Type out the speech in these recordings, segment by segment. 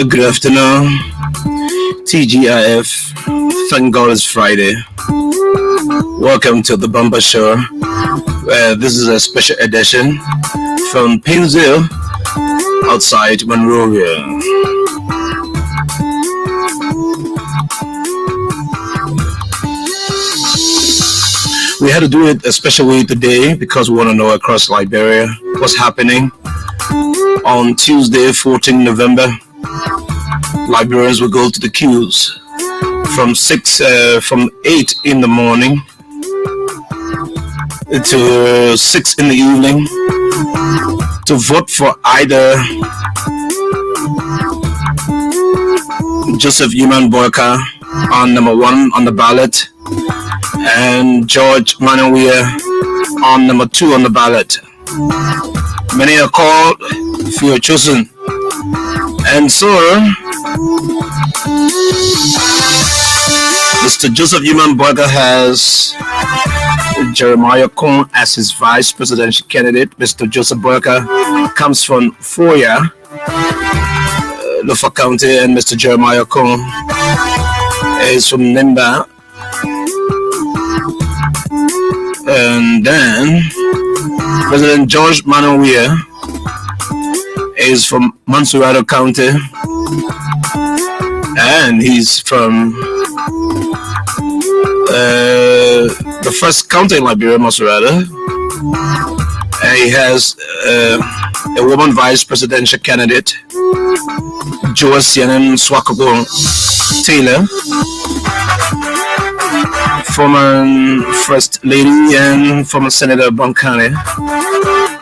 Good afternoon, TGIF. Thank God it's Friday. Welcome to the Bumper Show. This is a special edition from Painesville, outside Monrovia. We had to do it a special way today because we want to know across Liberia what's happening. On Tuesday, 14 November, Liberians will go to the queues from 8 in the morning to 6 in the evening to vote for either Joseph Yuman Boyka on number 1 on the ballot and George Manawia on number 2 on the ballot. Many are called, few are chosen. And so, Mr. Joseph Yuman Boyka has Jeremiah Kong as his vice presidential candidate. Mr. Joseph Boyka comes from Foya, Lofa County, and Mr. Jeremiah Kong is from Nimba. And then President George Manawia is from Mansurado County, and he's from the first county in Liberia, Mansurado. And he has a woman vice presidential candidate, Joasianen Swakoko Taylor, former First Lady and former Senator Bonkane,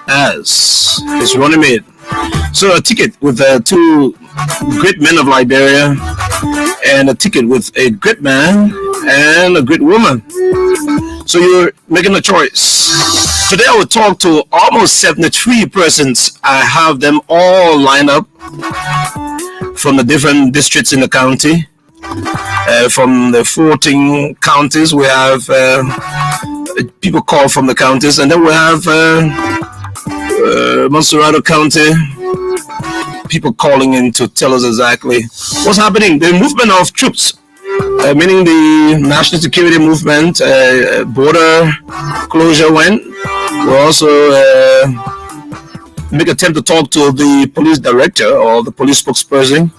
as his running mate. So a ticket with two great men of Liberia and a ticket with a great man and a great woman. So you're making a choice. Today I will talk to almost 73 persons. I have them all lined up from the different districts in the county. From the 14 counties, we have people call from the counties, and then we have Mansurado County people calling in to tell us exactly what's happening. The movement of troops, meaning the national security movement, border closure went. We'll also make attempt to talk to the police director or the police spokesperson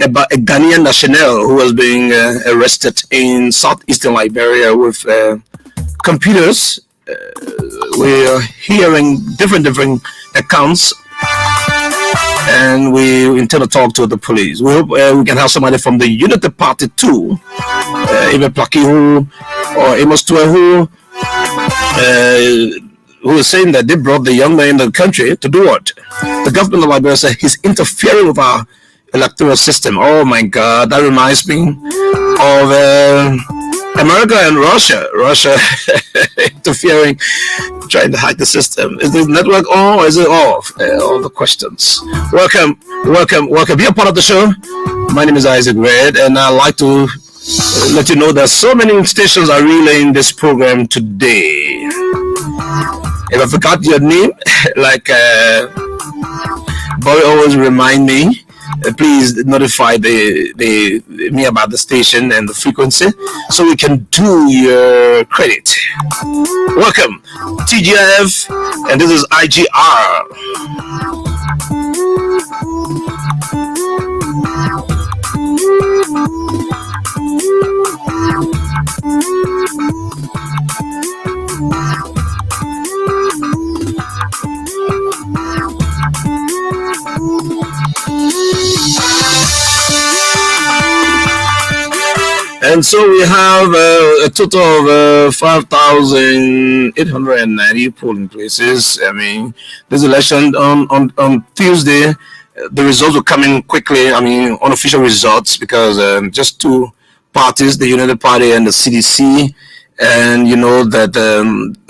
about a Ghanaian national who was being arrested in southeastern Liberia with computers. We are hearing different accounts, and we intend to talk to the police. We hope we can have somebody from the Unity Party too, Eva Plakihu or Amos Tuahu who was saying that they brought the young man in the country to do what? The government of Liberia said he's interfering with our electoral system. Oh my God, that reminds me of America and Russia. Russia interfering, trying to hack the system. Is the network on or is it off? All the questions. Welcome. Be a part of the show. My name is Isaac Red, and I'd like to let you know that so many stations are relaying this program today. If I forgot your name, like Boy always remind me, please notify me about the station and the frequency so we can do your credit. Welcome, TGF, and this is IGR. And so we have a total of 5,890 polling places. I mean, this election on Tuesday, the results will come in quickly. I mean, unofficial results, because just two parties, the United Party and the CDC, and you know that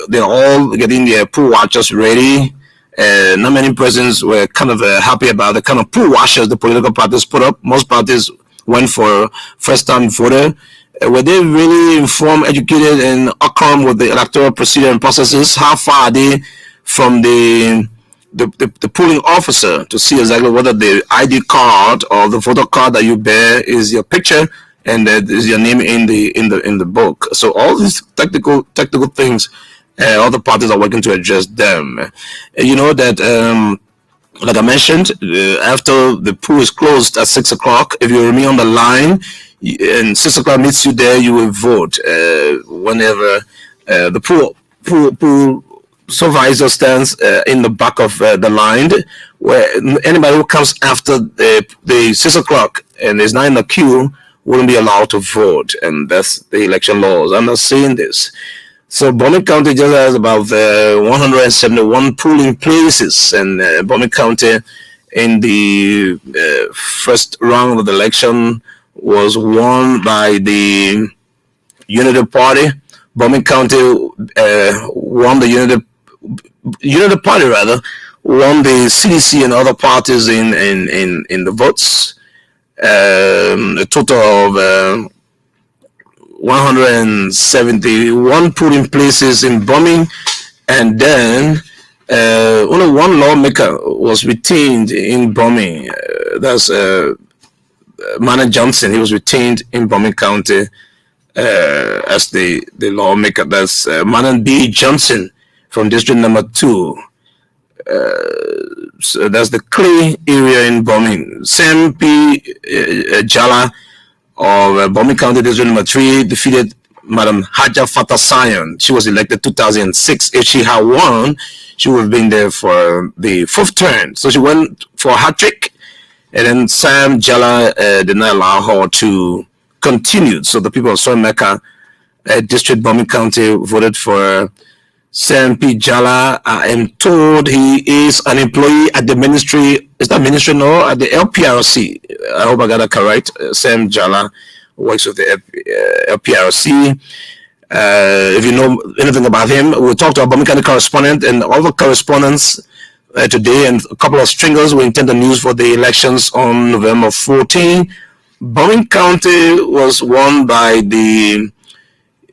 they're all getting their poll watchers ready. Not many presidents were kind of happy about the kind of poll watchers the political parties put up. Most parties went for first-time voter. Were they really informed, educated, and accurate with the electoral procedure and processes? How far are they from the polling officer to see exactly whether the ID card or the voter card that you bear is your picture and that is your name in the book? So all these technical things, all the parties are working to address them. You know that. Like I mentioned, after the poll is closed at 6 o'clock, if you remain on the line and 6 o'clock meets you there, you will vote. Whenever the poll supervisor stands in the back of the line, where anybody who comes after the 6 o'clock and is not in the queue wouldn't be allowed to vote, and that's the election laws. I'm not saying this. So Bomi County just has about 171 polling places, and Bomi County in the first round of the election was won by the Unity Party. Bomi County won the Unity Party won the CDC and other parties in the votes. A total of 171 polling places in Bomi, and then only one lawmaker was retained in Bomi. That's Manan Johnson. He was retained in Bomi County as the lawmaker. That's Manan B. Johnson from District Number 2. So that's the Clay area in Bomi. Sam P. Jala of Bomi County District Number 3 defeated Madam Haja Fatah Sion. She was elected 2006. If she had won, she would have been there for the 4th term. So she went for a hat trick, and then Sam Jala did not allow her to continue. So the people of Soimeka District, Bomi County, voted for Sam P. Jala. I am told he is an employee at the ministry. Is that ministry? No, at the LPRC. I hope I got that correct. Sam Jala works with the LPRC. If you know anything about him, we'll talk to our Bomi County correspondent and all the correspondents today, and a couple of stringers will intend the news for the elections on November 14. Bomi County was won by the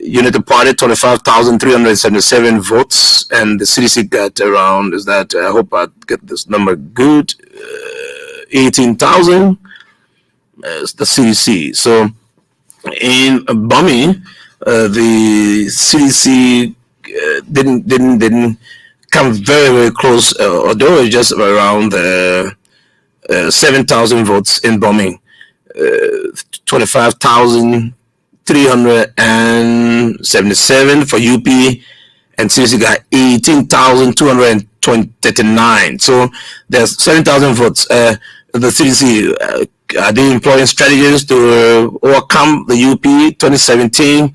Unity Party, 25,377 votes, and the CDC got around, I hope I get this number good, 18,000, the CDC. So in Bomi, the CDC didn't come very, very close, although it's just around 7,000 votes in Bomi, 25,377 for UP, and CDC got 18,239. So there's 7,000 votes. The CDC are they employing strategies to overcome the UP 2017?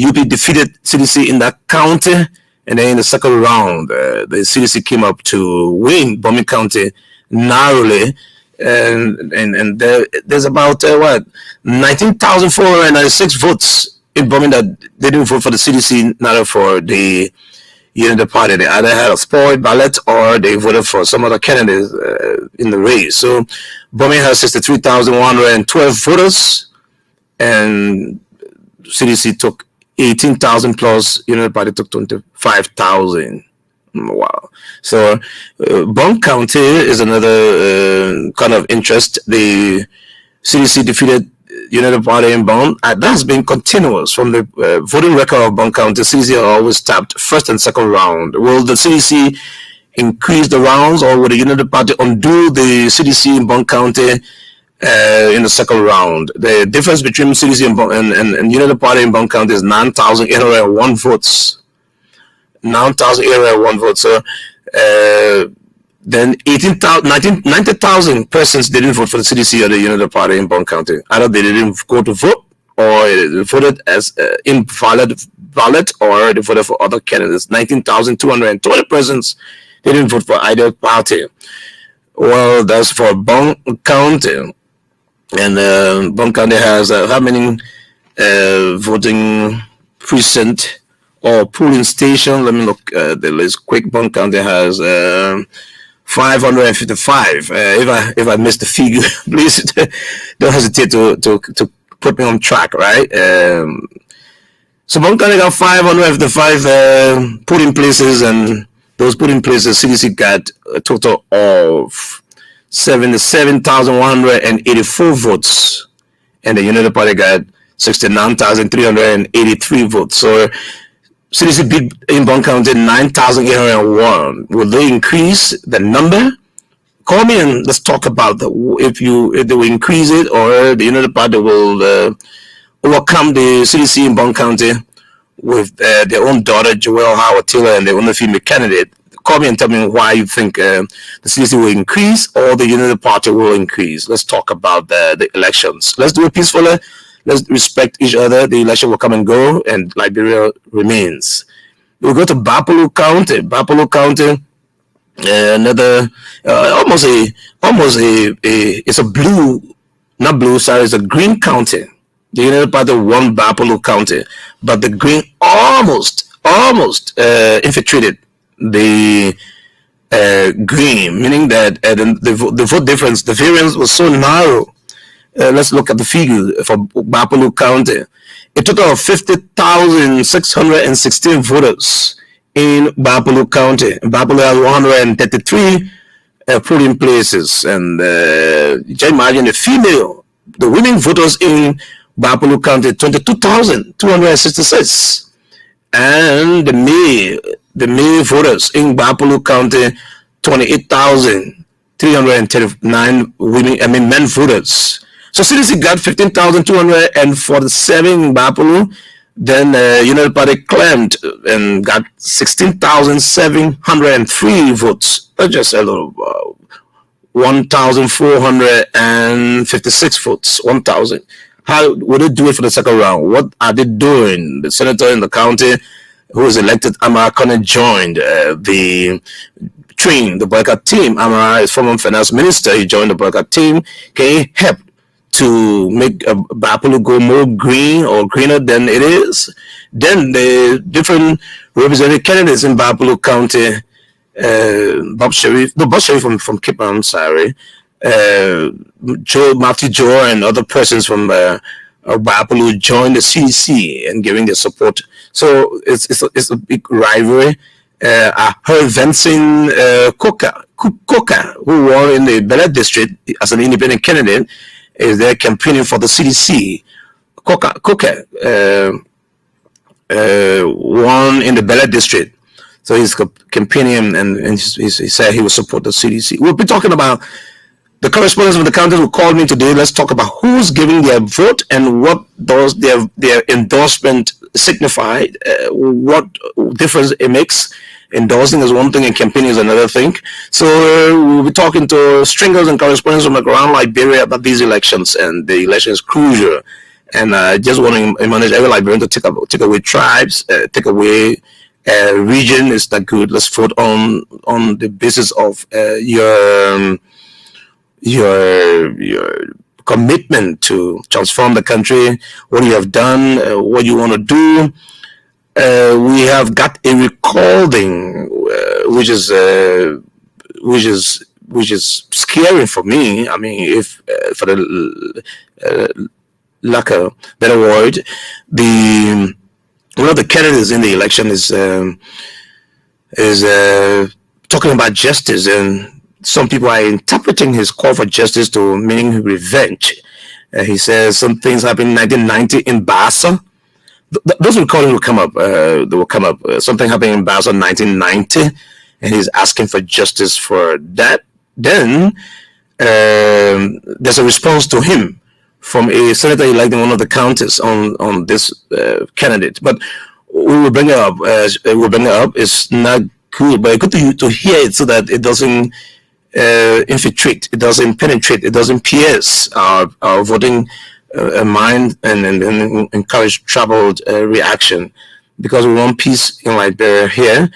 UP defeated CDC in that county, And then in the second round, the CDC came up to win Bombay County narrowly. And there's about 19,496 votes in Bombay that they didn't vote for the CDC, not for the Party. They either had a spoiled ballot or they voted for some other candidates in the race. So Bombay has 63,112 voters, and CDC took 18,000 plus. Unity Party took 25,000. Wow. So Bong County is another kind of interest. The CDC defeated United Party in Bong. That's been continuous from the voting record of Bong County. CDC always tapped first and second round. Will the CDC increase the rounds, or will the United Party undo the CDC in Bong County in the second round? The difference between CDC and United Party in Bong County is 9,801 votes. 9,801 votes. So then 90,000 persons didn't vote for the CDC or the United Party in Bong County. Either they didn't go to vote, or they voted as invalid ballot, or they voted for other candidates. 19,220 persons didn't vote for either party. Well, that's for Bong County. And Bong County has how many voting precinct or polling station? Let me look at the list quick. Bong County has 555. If I missed the figure, please don't hesitate to put me on track, right? So Bong County got 555 polling places, and those polling places, CDC got a total of 77,184 votes, and the United Party got 69,383 votes. So CDC beat in Bong County 9,801. Will they increase the number? Call me and let's talk about if they will increase it, or the United Party will overcome the CDC in Bong County with their own daughter, Joelle Howard Taylor, and their only female candidate. Call me and tell me why you think the CDC will increase or the United Party will increase. Let's talk about the elections. Let's do it peacefully. Let's respect each other. The election will come and go, and Liberia remains. We'll go to Bapalo County. Bapalo County, another it's a blue, not blue, sorry, it's a green county. The United Party won Bapalo County, but the green almost infiltrated the green, meaning that the vote difference, the variance was so narrow. Let's look at the figure for Bapalo County. A total of 50,616 voters in Bapalo County. Bapalo has 133 polling places, and you can imagine the women voters in Bapalo County, 22,266, and the male voters in Bapalo County, 28,339 men voters. So CDC got 15,247 in Bapalo. Then United Party claimed and got 16,703 votes. That's just a little 1,456 votes. 1,000. How would they do it for the second round? What are they doing? The senator in the county who was elected, Amara Kone, joined the boycott team. Amara is former finance minister. He joined the boycott team. Can he help to make Bapalo go more green or greener than it is? Then the different representative candidates in Bapalo County, Bob Sharif from Cape Town, sorry, Matthew Joe and other persons from Bapalo joined the CDC and giving their support. So it's a big rivalry. I heard Vincent Coca, who won in the Bel Air district as an independent candidate, is there campaigning for the CDC. Coca won in the Bel Air district, so he's campaigning and he said he will support the CDC. We'll be talking about the correspondents of the county who called me today. Let's talk about who's giving their vote and what does their endorsement signify, what difference it makes. Endorsing is one thing and campaigning is another thing. So we'll be talking to stringers and correspondents from around Liberia about these elections, and the election is crucial. And I just want to manage every Liberian to take away tribes, take away region is not good. Let's vote on the basis of your commitment to transform the country, what you have done, what you want to do. We have got a recording, which is scary for me. I mean, if for the lack of better word, the one of the candidates in the election is talking about justice, and some people are interpreting his call for justice to meaning revenge. He says some things happened in 1990 in Bassa. Those recordings will come up. They will come up. Something happened in Bassa in 1990, and he's asking for justice for that. Then there's a response to him from a senator elected in one of the counties on this candidate. But we will bring it up. We'll bring it up. It's not good, but it's good to hear it so that it doesn't infiltrate, it doesn't penetrate, it doesn't pierce our voting mind and encourage troubled reaction. Because we want peace in Liberia here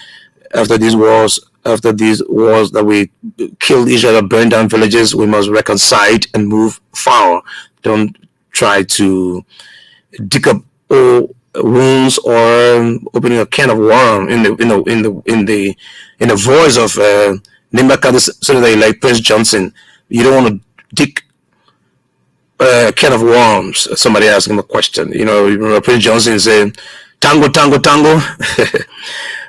after these wars. After these wars that we killed each other, burned down villages, we must reconcile and move forward. Don't try to dig up wounds or opening a can of worm in the voice of Nimba County Senator like Prince Johnson. You don't want to dig a can of worms. Somebody asked him a question. You know, Prince Johnson said, "Tango, tango, tango."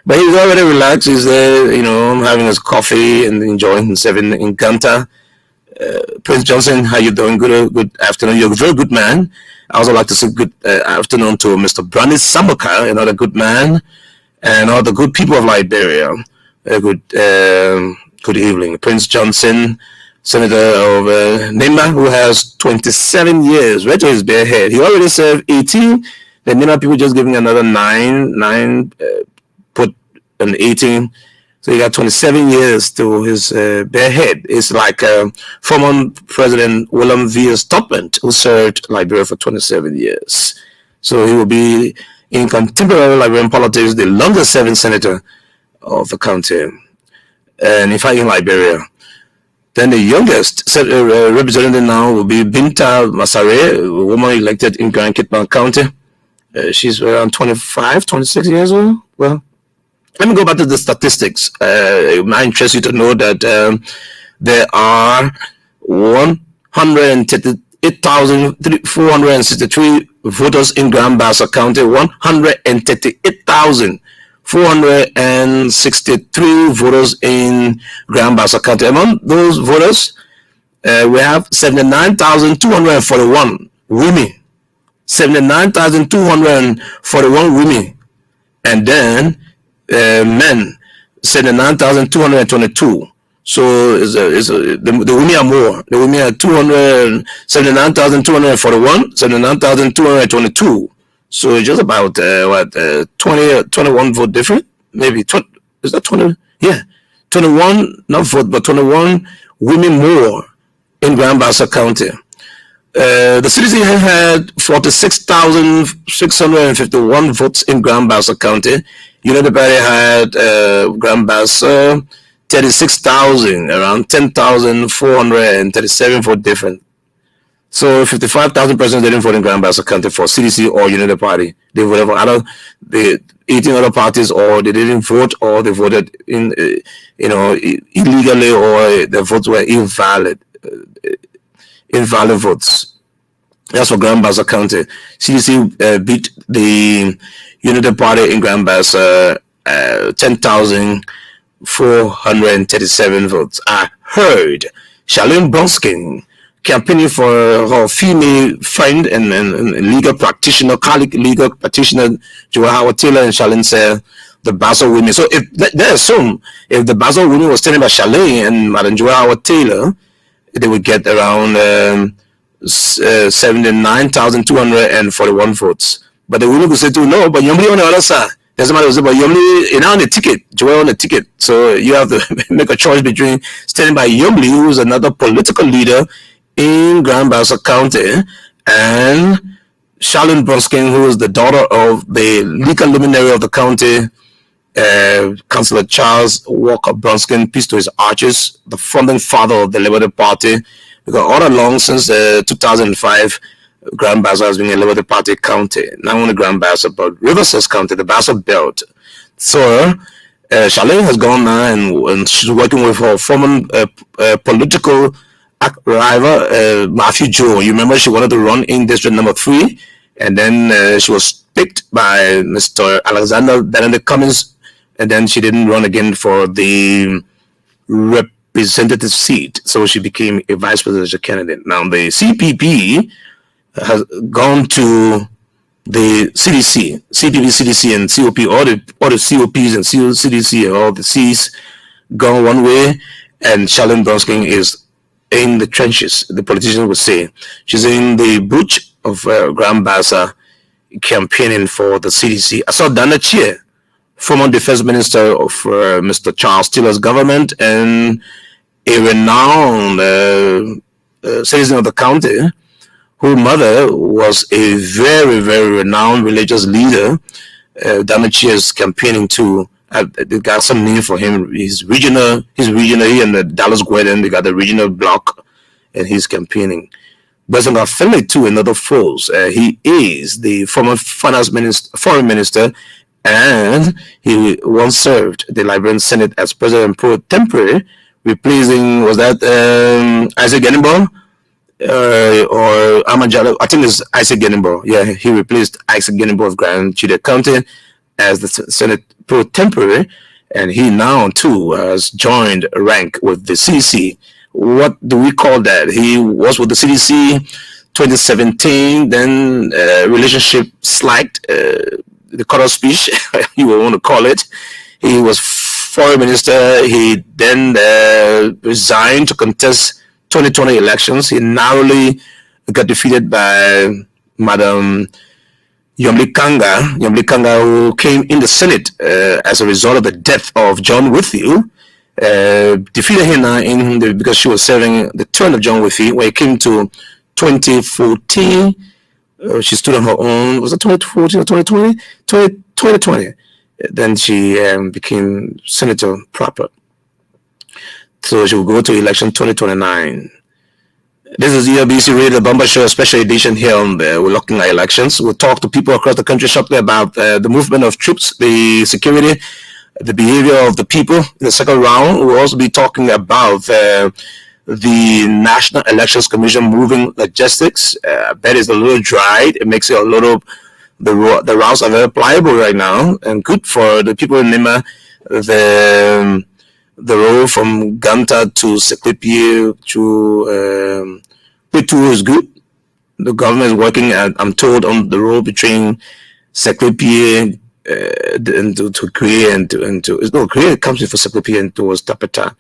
But he's already relaxed. He's there, having his coffee and enjoying himself in Ganta. Prince Johnson, how you doing? Good afternoon. You're a very good man. I also like to say good afternoon to Mr. Brandis Sambuka, another good man, and all the good people of Liberia. Good evening. Prince Johnson, Senator of Nimba, who has 27 years, right to his bare head. He already served 18. The Nimba people just giving another 9, put an 18. So he got 27 years to his bare head. It's like former President William V. Tubman, who served Liberia for 27 years. So he will be, in contemporary Liberian politics, the longest serving senator of the county. And in fact, in Liberia. Then the youngest representative now will be Binta Masare, a woman elected in Grand Kitman County. She's around 25, 26 years old. Well, let me go back to the statistics. It might interest you to know that there are 138,463 voters in Grand Bassa County. 138,463 voters in Grand Bassa County. Among those voters, we have 79,241 women. 79,241 women. And then men, 79,222. So the women are more. The women are 79,241, 79,222. So it's just about 21 vote different. Maybe 20, is that 20? Yeah, 21 not vote, but 21 women more in Grand Bassa County. The CDC had 46,651 votes in Grand Bassa County. United Party had Grand Bassa 36,000, around 10,437 vote different. So 55,000 persons didn't vote in Grand Bassa County for CDC or United Party. They voted for either the 18 other parties, or they didn't vote, or they voted in, illegally, or their votes were invalid votes. That's for Grand Bassa County. CDC beat the United Party in Grand Bassa 10,437 votes. I heard Charlene Bronskin campaigning for her female friend and legal practitioner, colleague legal practitioner, Joel Howard Taylor, and Charlene said the Bassa women. So if they assume if the Bassa women was standing by Charlene and Madam Joel Howard Taylor, they would get around 79,241 votes. But the women would say too, no, but Yomli on the other side. Doesn't matter, but Yomli is on the ticket, Joel on the ticket. So you have to make a choice between standing by Yomli, who is another political leader in Grand Bassa County, and Charlene Bronskin, who is the daughter of the legal luminary of the county, Councillor Charles Walker Bronskin, peace to his arches, the founding father of the Liberty Party, because all along since 2005, Grand Bassa has been a Liberty Party county, not only Grand Bassa, but Riverside County, the Bassa Belt. So Charlene has gone now, and she's working with her former political rival, Matthew Joe. You remember she wanted to run in District Number 3, and then she was picked by Mr. Alexander Benedict Cummings, and then she didn't run again for the representative seat, so she became a vice presidential candidate. Now the CPP has gone to the CDC, CPP, CDC, and COP. All the COPs and CDC and all the C's gone one way, and Charlene Bronskin is in the trenches. The politicians would say she's in the bush of Grand Bassa, campaigning for the CDC. I saw Dana Chia, former defense minister of Mr. Charles Taylor's government, and a renowned citizen of the county, whose mother was a very, very renowned religious leader. Dana Chia is campaigning too. They got some name for him. He's regional. He and the Dallas Gordon, they got the regional block, and he's campaigning. But Finley too, another force. He is the former foreign minister, and he once served the Liberian Senate as president pro tempore, replacing, was that Isaac Genimbo or Amajalo? I think it's Isaac Genimbo. Yeah, he replaced Isaac Genimbo of Grand Chile County as the Senate pro tempore, and he now too has joined rank with the CDC. What do we call that? He was with the CDC 2017, then relationship slacked, the cut off speech, you will want to call it. He was foreign minister. He then resigned to contest 2020 elections. He narrowly got defeated by Madam Yomli Kanga, who came in the Senate as a result of the death of John Whitfield. Defeated him because she was serving the term of John Whitfield. When it came to 2014, she stood on her own. Was it 2014 or 2020? 2020. Then she became senator proper. So she will go to election 2029. This is ELBC Radio, the Bumper Show, special edition here on We're looking at elections. We'll talk to people across the country shortly about the movement of troops, the security, the behavior of the people in the second round. We'll also be talking about the National Elections Commission moving logistics. I bet it's a little dry. It makes it a little, the routes are very pliable right now, and good for the people in Nima. The road from Ganta to Seklipie to Pitu is good. The government is working, I'm told, on the road between Seklipie and to Korea and to Korea comes before Seklipie and towards Tapeta.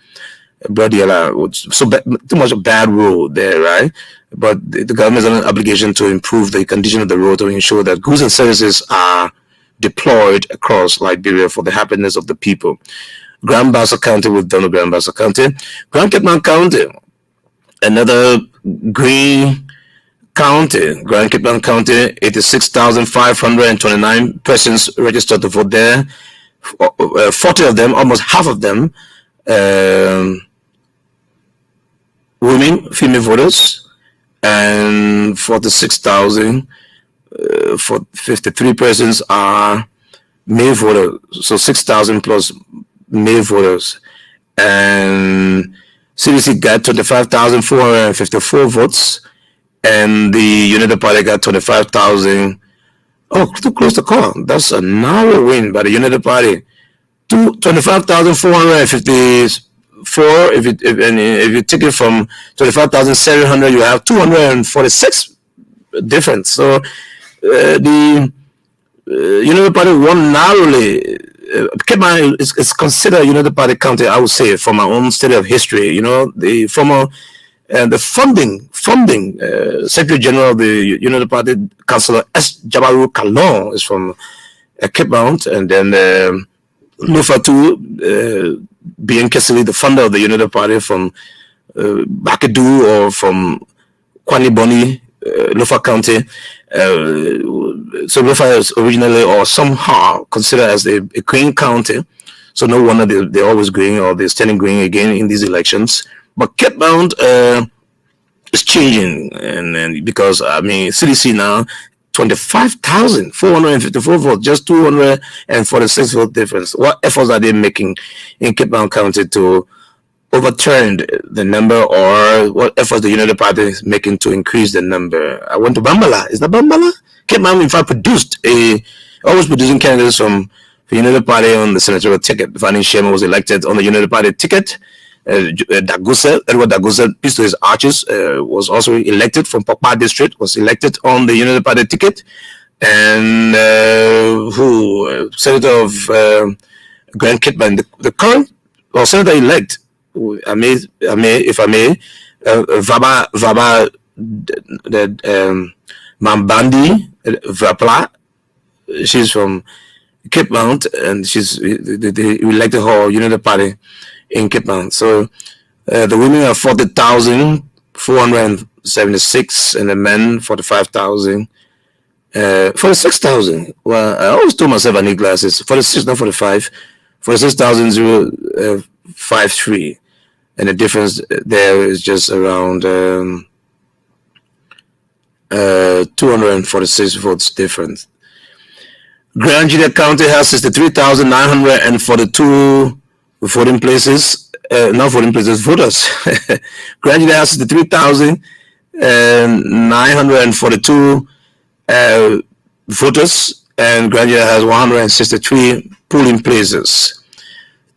Bradiala, so too much of bad road there, right? But the government has an obligation to improve the condition of the road to ensure that goods and services are deployed across Liberia for the happiness of the people. Grand Bassa County, we've done Grand Bassa County. Grand Cape County, another green county. Grand Cape County, 86,529 persons registered to vote there. 40 of them, almost half of them, women, female voters, and 46,000 for 53 persons are male voters. So 6,000 plus male voters, and CDC got 25,454 votes, and the United Party got 25,000. Oh, too close to call. That's a narrow win by the United Party. 25,454. If you take it from 25,700, you have 246 difference. So the United Party won narrowly. It's considered United Party county, I would say, from my own study of history. The former the funding Secretary General of the United Party, Councillor S. Jabaru Kalon, is from Cape Mount, and then Nufatu being Kesili, the founder of the United Party from Bakadu or from Kwani Boni, Lofa County. So Lofa is originally or somehow considered as a green county. So no wonder they're always green or they're standing green again in these elections. But Cape Mount is changing, and because I mean CDC now 25,454 votes, just 246 vote difference. What efforts are they making in Cape Mount County to overturn the number, or what efforts the United Party is making to increase the number? I went to Bambala. Is that Bambala? Cape Mount, in fact, always producing candidates from the United Party on the senatorial ticket. Fanny Sherman was elected on the United Party ticket. Edward Daguse, peace to his arches, was also elected from Pokpa district, was elected on the United Party ticket. And Senator of Grand Kitman, the current senator-elect, if I may, Vaba Mambandi Vapla, she's from Cape Mount, and they elected her United Party in Cape Mount. So the women are 40,476, and the men 45,000. 46,000. Well, I always told myself I need glasses. 46, not 45. 46,053, and the difference there is just around 246 votes difference. Grand Julia County has 63,942 voting places. Not voting places, voters. Grand Julia has 63,942 voters, and Grand Julia has 163 polling places.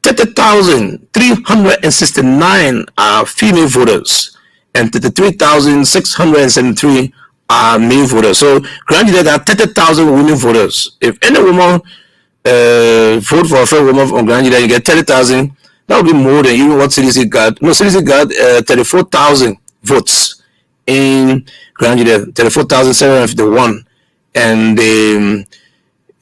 30,369 are female voters, and 33,673 are male voters. So Grand Julia got 30,000 women voters. If any woman vote for a fellow woman from Grand Julia, you get 30,000. That would be more than even what CDC got. No, CDC got 34,000 votes in Grand Julia, 34,751, and the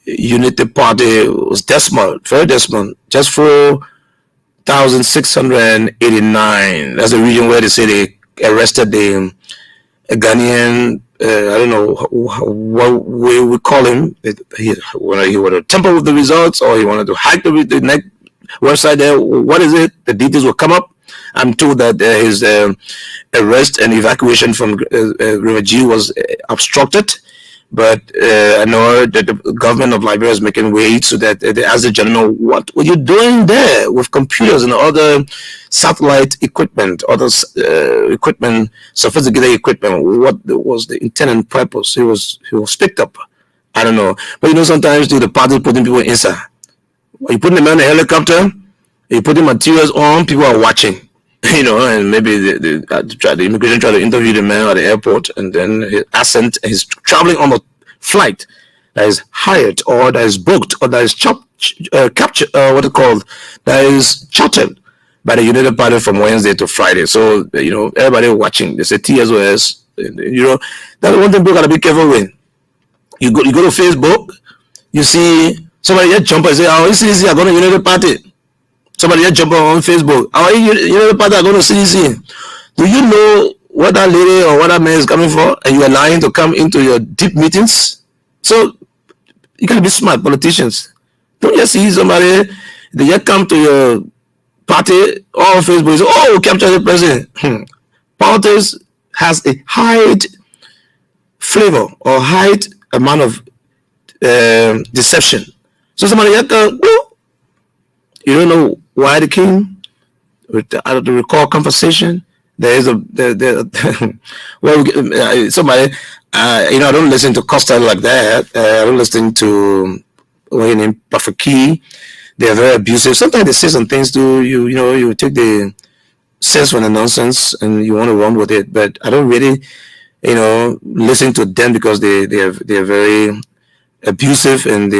Unity Party was decimal, very decimal, just 4,689. That's the region where they say they arrested the Ghanaian. I don't know what we would call him. He wanted to tamper with the results, or he wanted to hack the next website there. What is it? The details will come up. I'm told that his arrest and evacuation from River G was obstructed. But I know that the government of Liberia is making waves so that they ask the general, what were you doing there with computers and other satellite equipment, other equipment, sophisticated equipment? What was the intent and purpose? He was picked up. I don't know. But sometimes the party putting people inside. You put them on a helicopter, you put the materials on, people are watching. And maybe the immigration try to interview the man at the airport, and then he's traveling on a flight that is hired or that is booked or that is captured, that is chartered by the United Party from Wednesday to Friday. So, everybody watching. They say TSOS. That's one thing people gotta be careful with. You go to Facebook, you see somebody just jump and say, "Oh, it's easy. I'm going to United Party." Somebody just jump on Facebook. "Oh, United Party are going to CDC." Do you know what that lady or what that man is coming for? And you are lying to come into your deep meetings? So you gotta be smart, politicians. Don't just see somebody, they just come to your party on Facebook, say, "Oh, capture the president." Politics has a high flavor or high amount of deception. So somebody just come, you don't know why the king. Out of the recall conversation, there is somebody. I don't listen to Costa like that. I don't listen to named Prophet Key. They are very abusive. Sometimes they say some things to you. You take the sense from the nonsense and you want to run with it. But I don't really, listen to them because they are very abusive, and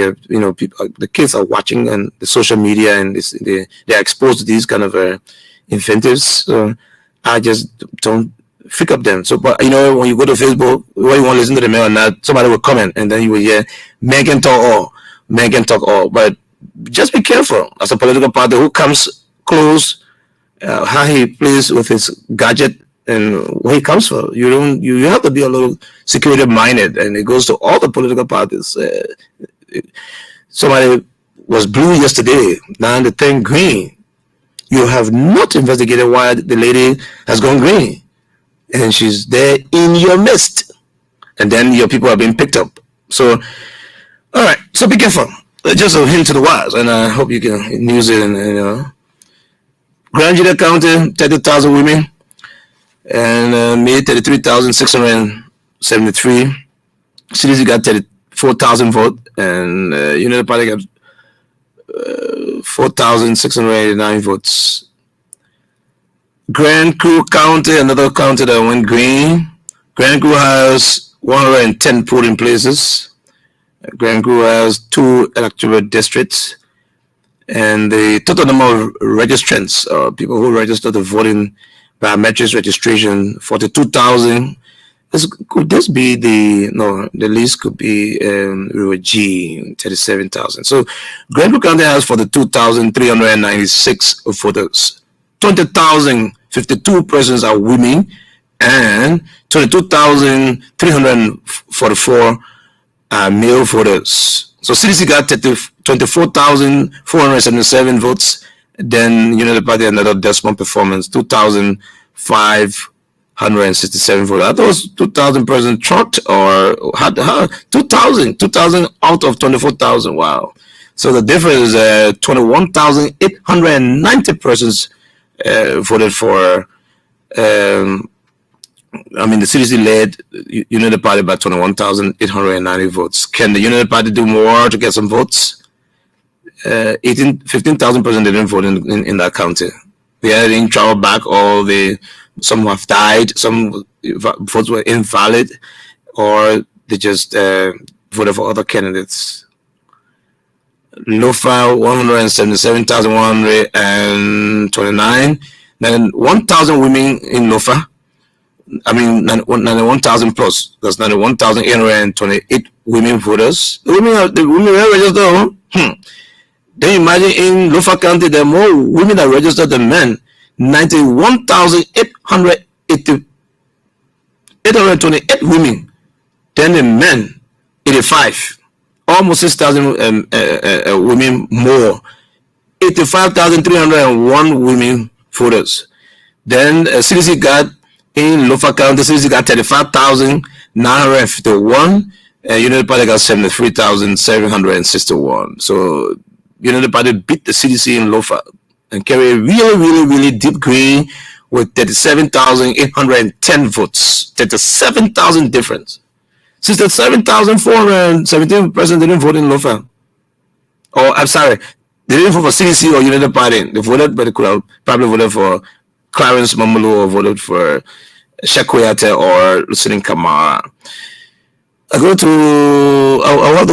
people, the kids are watching and the social media, and they are exposed to these kind of inventives. So I just don't pick up them. So, but when you go to Facebook, whether you want to listen to the man or not, somebody will comment, and then you will hear "men can talk all." But just be careful as a political party who comes close, how he plays with his gadget and where he comes from. You have to be a little security minded, and it goes to all the political parties. Somebody was blue yesterday, now they turn green. You have not investigated why the lady has gone green, and she's there in your midst, and then your people are being picked up. So, all right, so be careful. Just a hint to the wise, and I hope you can use it. Grand Judah County, 30,000 women, and made 33,673. CDC got 34,000 votes, and United Party got 4,689 votes. Grand Crew County, another county that went green. Grand Crew has 110 polling places. Grand Crew has 2 electoral districts. And the total number of registrants, people who registered to vote in biometrics registration, 42,000. Could this be the least could be River G, 37,000. So Grand Crew County has 42,396 voters. 20,052 persons are women, and 22,344 are male voters. So CDC got 24,477 votes. Then United Party, another Desmond Performance, 2,567 votes. Are those 2,000 persons short, or 2,000 out of 24,000? Wow. So the difference is 21,890 persons voted for. The CDC led United Party by 21,890 votes. Can the United Party do more to get some votes? 15,000 persons didn't vote in that county. They didn't travel back, some have died, some votes were invalid, or they just voted for other candidates. Lofa, 177,129. Then 1,000 women in Lofa. 91,000 plus. That's 91,828 women voters. The women are registered. Then imagine in Lofa County, there are more women that registered than men. 91,828 women. Then the men, 85. Almost 6,000 women more. 85,301 women voters. Then CDC got in Lofa County, CDC got 35,951. United Party got 73,761. So United Party beat the CDC in Lofa and carry a really, really, really deep green with 37,810 votes. 37,000 difference. 67,417 persons didn't vote in Lofa. Oh, I'm sorry. They didn't vote for CDC or United Party. They voted, but they could have probably voted for Clarence Mamulu or voted for Shakuyate or Lucien Kamara. I want to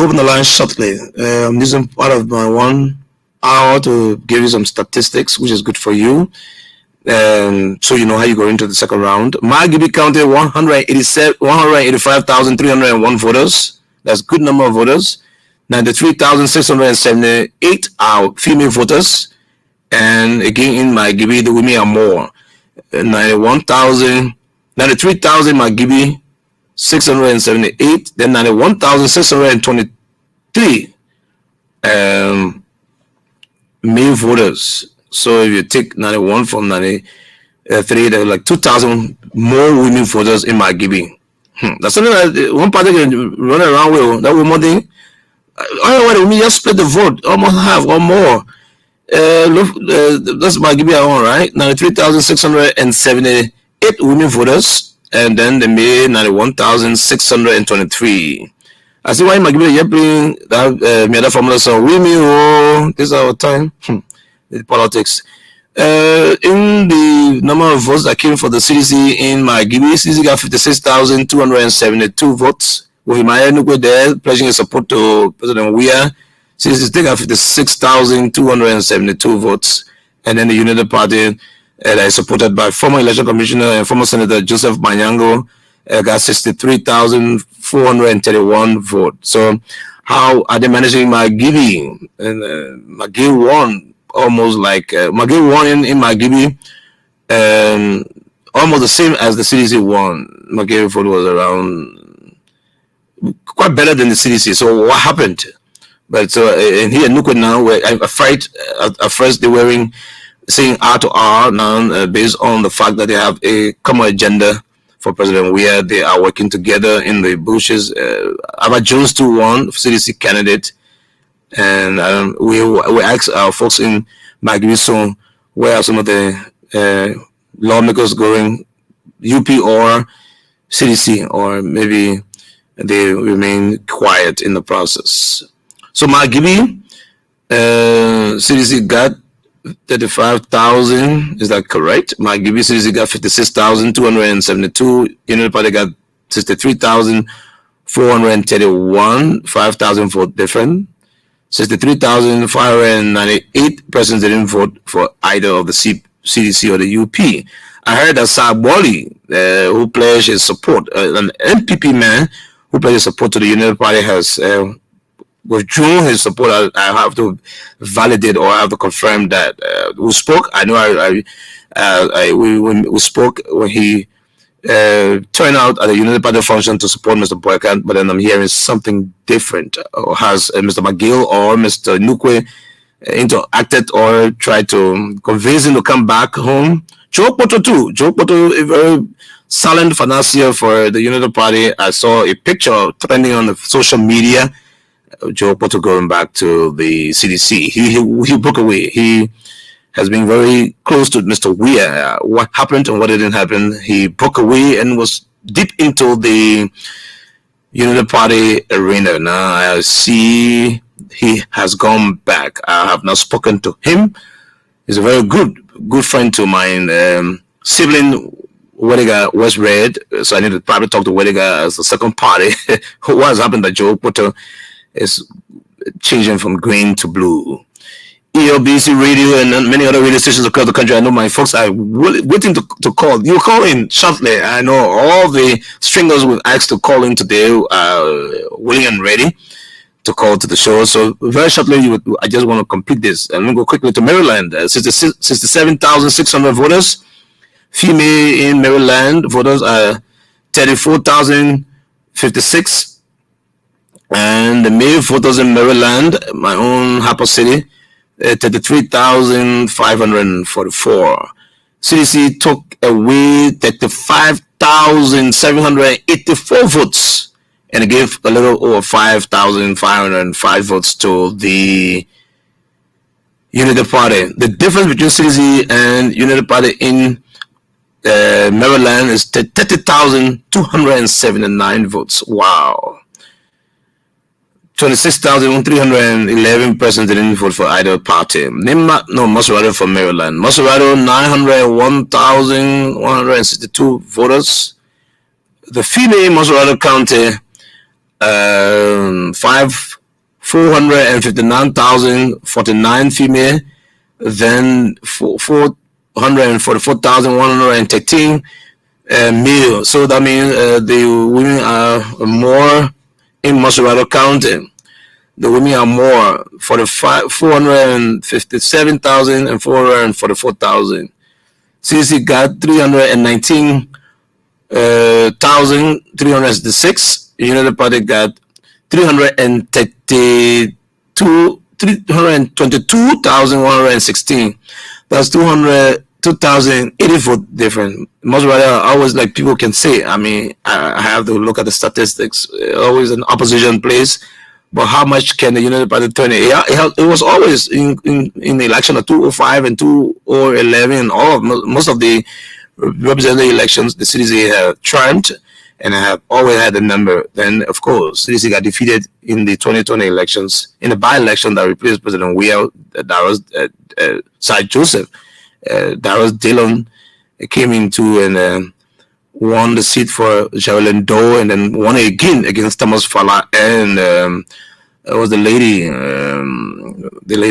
open the line shortly. I'm using part of my 1 hour to give you some statistics, which is good for you. So you know how you go into the second round. Margibi County, 185,301 voters. That's a good number of voters. 93,678 are female voters. And again, in Margibi, the women are more. 93,000 Margibi, 678, then 91,623 male voters. So if you take 91 from 93, there are like 2,000 more women voters in Margibi. That's something that one party can run around with. That woman thing. Otherwise, we just split the vote, almost half or more. That's Margibi alone, right? 93,678 women voters. And then they made 91,623. I see why Margibi you're playing that formula song. Women, this is our time. The politics. In the number of votes that came for the CDC in Margibi, CDC got 56,272 votes. With Imaya Nukwe there pledging his support to President Weah, CDC got 56,272 votes. And then the United Party that is supported by former election commissioner and former Senator Joseph Manyango got 63,431 votes. So how are they managing Margibi? And Margibi won almost like Margibi won in Margibi almost the same as the CDC won. McGarry vote was around quite better than the CDC. So what happened? But so and here Nukwe now, we're afraid at first they were saying R to R now based on the fact that they have a common agenda for President Weah. They are working together in the bushes. Ava Jones too won CDC candidate, and we asked our folks in Magriso where are some of the lawmakers going, UP or CDC, or maybe they remain quiet in the process. So Magibi, CDC got 35,000. Is that correct? Magibi CDC got 56,272. United Party got 63,431. 5,000 vote different. 63,598 persons didn't vote for either of the CDC or the UP. I heard that Saboli, who pledged his support, an MPP man who pledged his support to the United Party, has withdrawn his support. I have to validate or I have to confirm that. We spoke. I know we spoke when he turned out at the United Party function to support Mr. Boykan, but then I'm hearing something different. Or has Mr. McGill or Mr. Nukwe interacted or tried to convince him to come back home? Joe Poto too. Joe Poto, a very silent financier for the United Party. I saw a picture trending on the social media. Joe Poto going back to the CDC. He broke away. He has been very close to Mr. Weah. What happened and what didn't happen, he broke away and was deep into the United Party arena. Now I see he has gone back. I have not spoken to him. He's a very good friend to mine. Sibling Wediga was red, so I need to probably talk to Wediga as the second party. What has happened that Joe Poto is changing from green to blue? ELBC radio and many other radio stations across the country. I know my folks are waiting to call. You call in shortly. I know all the stringers we've asked to call in today are willing and ready to call to the show. So very shortly, I just want to complete this. I'm going to go quickly to Maryland. 67,600 voters. Female in Maryland voters are 34,056. And the male voters in Maryland, my own Harper City, 33,544. CDC took away 35,784 votes and gave a little over 5,505 votes to the United Party. The difference between CDC and United Party in Maryland is 30,279 votes. Wow. 26,311 persons didn't vote for either party. Maserado from Maryland. Maserado, 901,162 voters. The female Maserado County, 459,049 female. Then 444,113 male. So that means the women are more in Maserado County. The women are more, 457,000 and 444,000. CDC got 319,366. United Party got 322,116. That's 2,080 vote different. Most rather, always like people can say. I mean, I have to look at the statistics. Always an opposition place, but how much can the United Party turn it? It was always in the election of 2005 and 2011 and most of the representative elections, the CDC have triumphed and have always had the number. Then, of course, CDC got defeated in the 2020 elections in the by-election that replaced President Weah. That was Cy Joseph. Darius Dillon came into and won the seat for Sherilyn Doe, and then won again against Thomas Fala, and it was the lady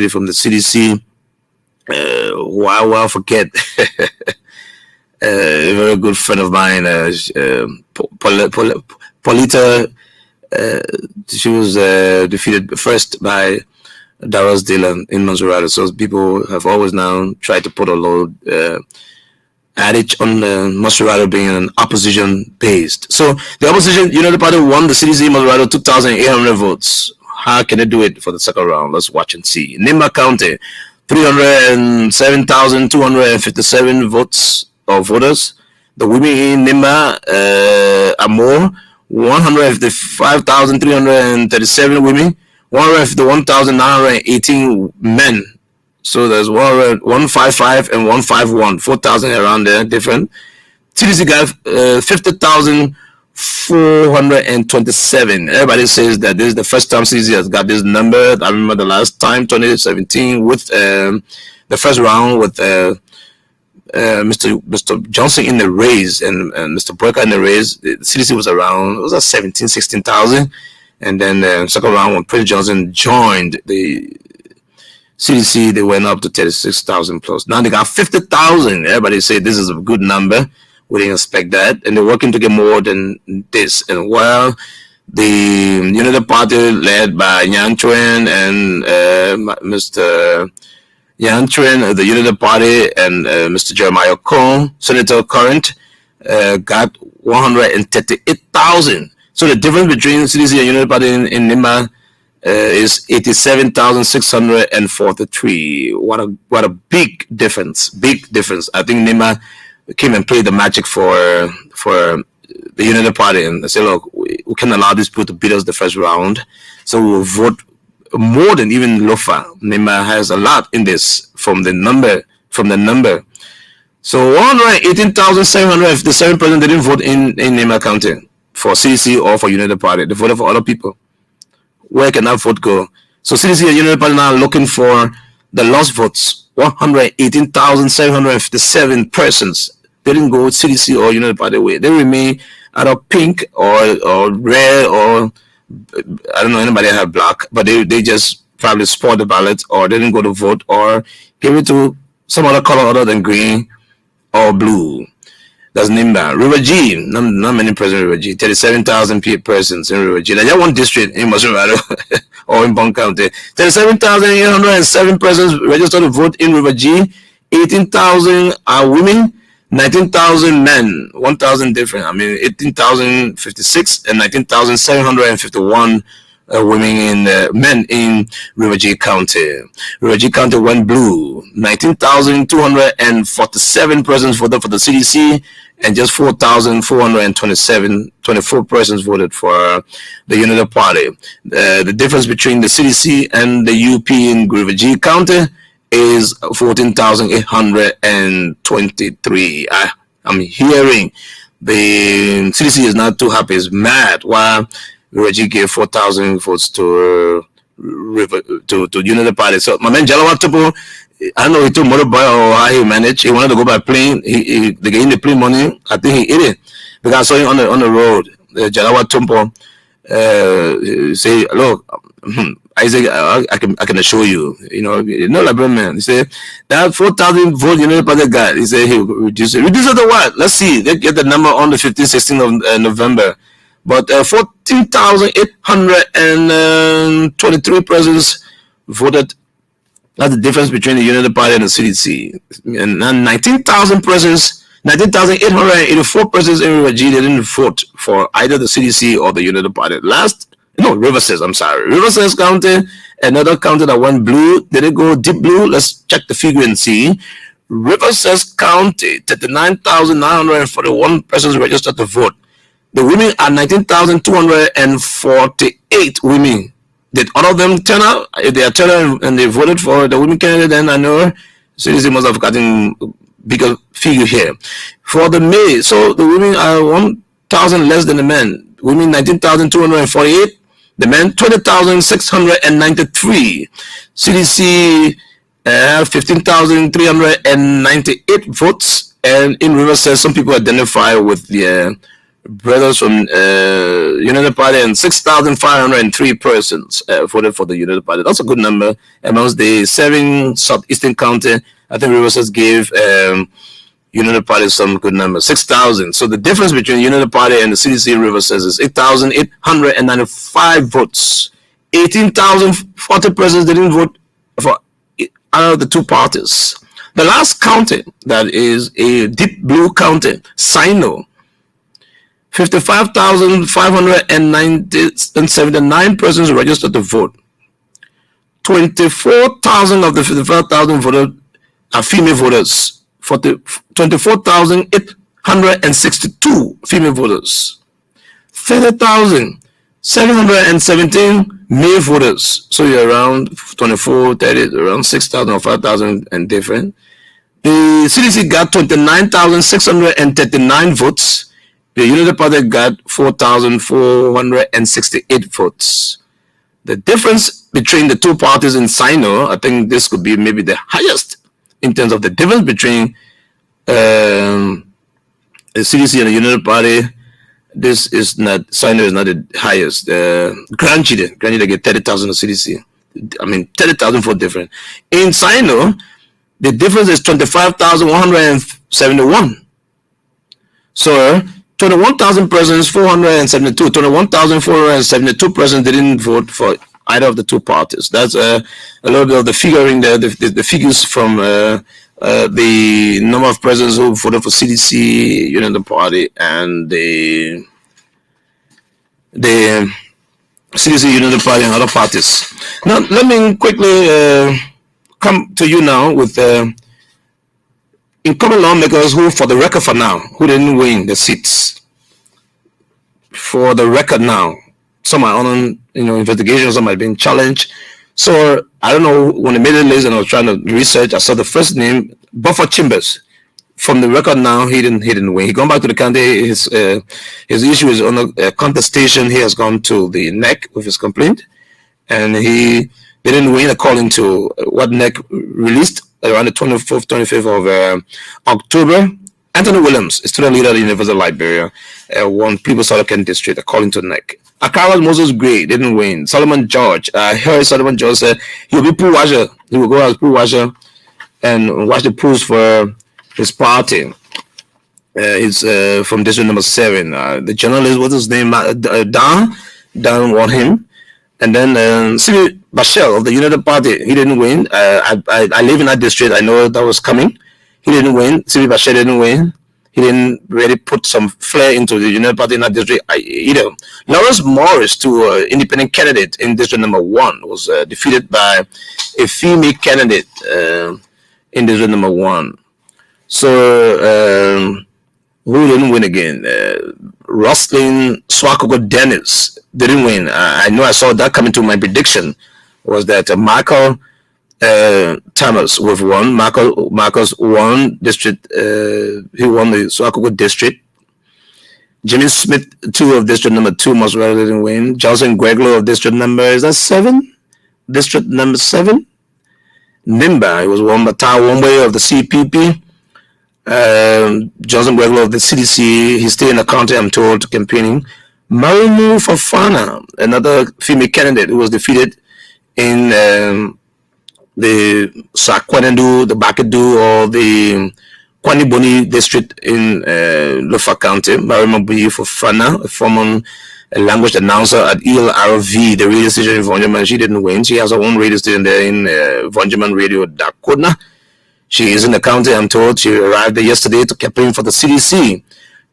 from the CDC. I forget. A very good friend of mine, Polita. She was defeated first by Darius Dillon in Maserado. So people have always now tried to put a load adage on Maserati being an opposition based. So the opposition United Party won the CDC Maserati 2,800 votes. How can they do it for the second round? Let's watch and see. Nimba County, 307,257 votes or voters. The women in Nimba are more, 155,337 women, 151,918 men. So there's 155 and 151, 4,000 around there, different. CDC got 50,427. Everybody says that this is the first time CDC has got this number. I remember the last time, 2017, with the first round with Mr. Johnson in the race and Mr. Brecker in the race. The CDC was around, it was at 17, 16,000. And then the second round when Prince Johnson joined the CDC, they went up to 36,000 plus. Now they got 50,000. Everybody say this is a good number. We didn't expect that. And they're working to get more than this. And while the United Party led by Yan Chuen and Mr. Yan Chuen of the United Party and Mr. Jeremiah Kong, Senator Current, got 138,000. So the difference between CDC and United Party in Nimba is 87,643. What a big difference! Big difference. I think Nimba came and played the magic for the United Party and say, look, we can't allow these people to beat us the first round, so we'll vote more than even Lofa. Nimba has a lot in this from the number. So 118,757 didn't vote in Nimba County for CDC or for United Party. They voted for other people. Where can that vote go? So CDC and United Party now looking for the lost votes. 118,757 persons didn't go CDC or United Party way. They remain either pink or red, or I don't know anybody have black, but they just probably spoiled the ballot, or they didn't go to vote, or give it to some other color other than green or blue. That's Nimba. River G, not many persons in River G. 37,000 persons in River G. That's one district in Maserati or in Bond County. 37,807 persons registered to vote in River G. 18,000 are women, 19,000 men, 1,000 different. I mean, 18,056 and 19,751 women in men in River G County. River G County went blue. 19,247 persons voted for the CDC, and just 4,424 persons voted for the United Party. The difference between the CDC and the UP in River G County is 14,823. I'm hearing the CDC is not too happy, it's mad. While Reggie gave 4,000 votes to United Party. So my man Jalawa Tupo, I don't know he took motorbike or how he managed. He wanted to go by plane. They gave him the plane money. I think he ate it because I saw him on the road. Jalawa Tupo say, look, Isaac, I can assure you, like man. He said that 4,000 vote United Party guy. He said he reduce it. Reduce it to what? Let's see. Let's get the number on the 15th, 16th of November. But 14,823 persons voted. That's the difference between the United Party and the CDC. And 19,000 persons, 19,884 persons in River G didn't vote for either the CDC or the United Party. Riverses, I'm sorry. Riverses County, another county that went blue. Did it go deep blue? Let's check the figure and see. Riverses County, 39,941 persons registered to vote. The women are 19,248 women. Did all of them turn out? If they are turned out and they voted for the women candidate, then I know CDC must have gotten bigger figure here. For the male, so the women are 1,000 less than the men. Women 19,248. The men 20,693. CDC 15,398 votes. And in River says some people identify with the brothers from United Party, and 6,503 persons voted for the United Party. That's a good number amongst the 7 southeastern county. I think Riverside gave United Party some good number, 6,000. So the difference between United Party and the CDC Riverside is 8,895 votes. 18,040 persons didn't vote for either of the two parties. The last county, that is a deep blue county, Sino, 55,579 persons registered to vote. 24,000 of the 55,000 voters are female voters. 24,862 female voters. 30,717 male voters. So you're around 24, 30, around 6,000 or 5,000 and different. The CDC got 29,639 votes. The Unity Party got 4,468 votes. The difference between the two parties in Sino, I think this could be maybe the highest in terms of the difference between the CDC and the Unity Party. This is not, Sino is not the highest. Grand Chile get 30,000 of CDC. I mean, 30,000 vote difference. In Sino, the difference is 25,171. So 21,000 persons, 472. 21,472 persons didn't vote for either of the two parties. That's a little bit of the figuring there, the figures from the number of persons who voted for CDC, Unity Party, and the CDC, Unity Party, and other parties. Now, let me quickly come to you now with incumbent lawmakers who, for the record for now, who didn't win the seats. For the record now, some are on investigations, some have been challenged. So I don't know, when I made the list and I was trying to research, I saw the first name, Buffer Chambers. From the record now, he didn't win. He gone back to the county. His issue is on a contestation. He has gone to the NEC with his complaint, and they didn't win according to what NEC released around the 24th, 25th of October. Anthony Williams, a student leader at the University of Liberia, won People's Southern District according to NEC. Akawa Moses Gray didn't win. Solomon George, I heard Solomon George said he'll be pool washer. He will go as pool washer and wash the pools for his party. He's from district number 7. The journalist, what's his name? Dan won him. And then Sibi Bashel of the United Party, he didn't win. I live in that district. I know that was coming. He didn't win. Sibi Bashel didn't win. He didn't really put some flair into the United Party in that district either. Lawrence Morris, to independent candidate in district number 1, was defeated by a female candidate in district number 1. So who didn't win again? Roslyn Swakoko Dennis didn't win. I know I saw that coming to my prediction, was that Michael Thomas with one. Marcus won district. He won the Swakoko district. Jimmy Smith, 2 of district number 2, most likely didn't win. Johnson Greglow of district number 7. District number 7. Nimba, he was won by Ta Womwe of the CPP. Johnson Greglow of the CDC, he's still in the county, I'm told, campaigning. Marimu Fafana, another female candidate who was defeated in the Sakwanendu, the Bakadu, or the Kwaniboni district in Lofa County. Marimu Fafana, a former language announcer at ELRV, the radio station in Vonjaman. She didn't win. She has her own radio station there in Vonjaman Radio Dakota. She is in the county, I'm told. She arrived there yesterday to campaign for the CDC.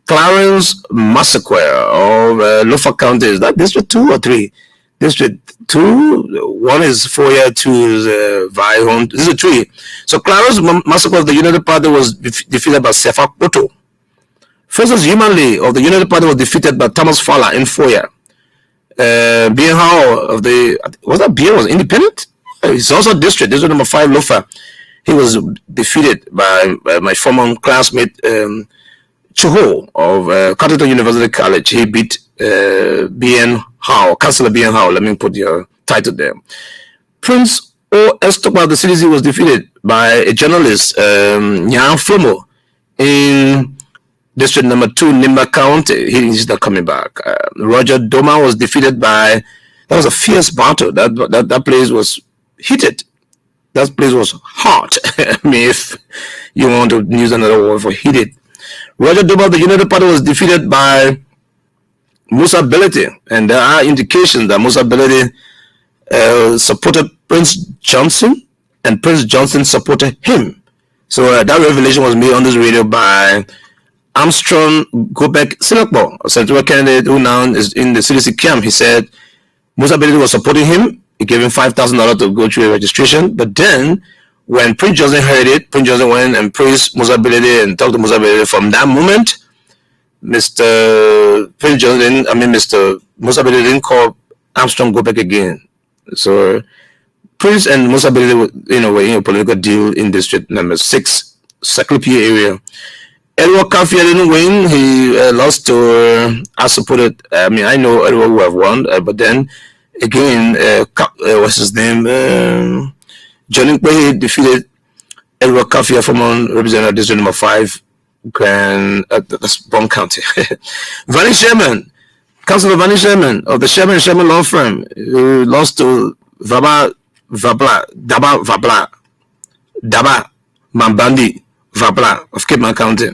Clarence Massacre of Lofa County. Is that District 2 or 3? District 2. 1 is Foya, 2 is Vaihon. This is 3. So Clarence Massacre of the United Party was defeated by Sefa Koto. Francis Humanly of the United Party was defeated by Thomas Fowler in Foya. Bien Hao of the... Was that Bien was independent? It's also district number 5, Lofa. He was defeated by my former classmate Chuho of Carleton University College. He beat B.N. Howe, Councillor B.N. Howe. Let me put your title there. Prince O. Estokwa of the CDC was defeated by a journalist, Nyan Flomo, in district number 2, Nimba County. He's not coming back. Roger Doma was defeated by... That was a fierce battle. That place was heated. That place was hot. I mean, if you want to use another word for heated. Roger Doma of the United Party was defeated by Musa Belete, and there are indications that Musa Belete supported Prince Johnson, and Prince Johnson supported him. So that revelation was made on this radio by Armstrong Gobek Sinakbo, a senatorial candidate who now is in the CDC camp. He said Musa Belede was supporting him. He gave him $5,000 to go through a registration. But then, when Prince Johnson heard it, Prince Johnson went and praised Musa Belede and talked to Musa Belede. From that moment, Mr. Musa Belede didn't call Armstrong Gobek again. So Prince and Musa Belede were in a political deal in District Number 6, Saklipi area. Edward Kafia didn't win. He lost to I supported. I know Edward would have won, but then again, what's his name? John Nkwe defeated Edward Kafia, former representative District Number 5, that's Bond County. Vanny Sherman, Councilor Vanny Sherman of the Sherman Law Firm, who lost to Daba Mambandi Vabla of Cape Town County.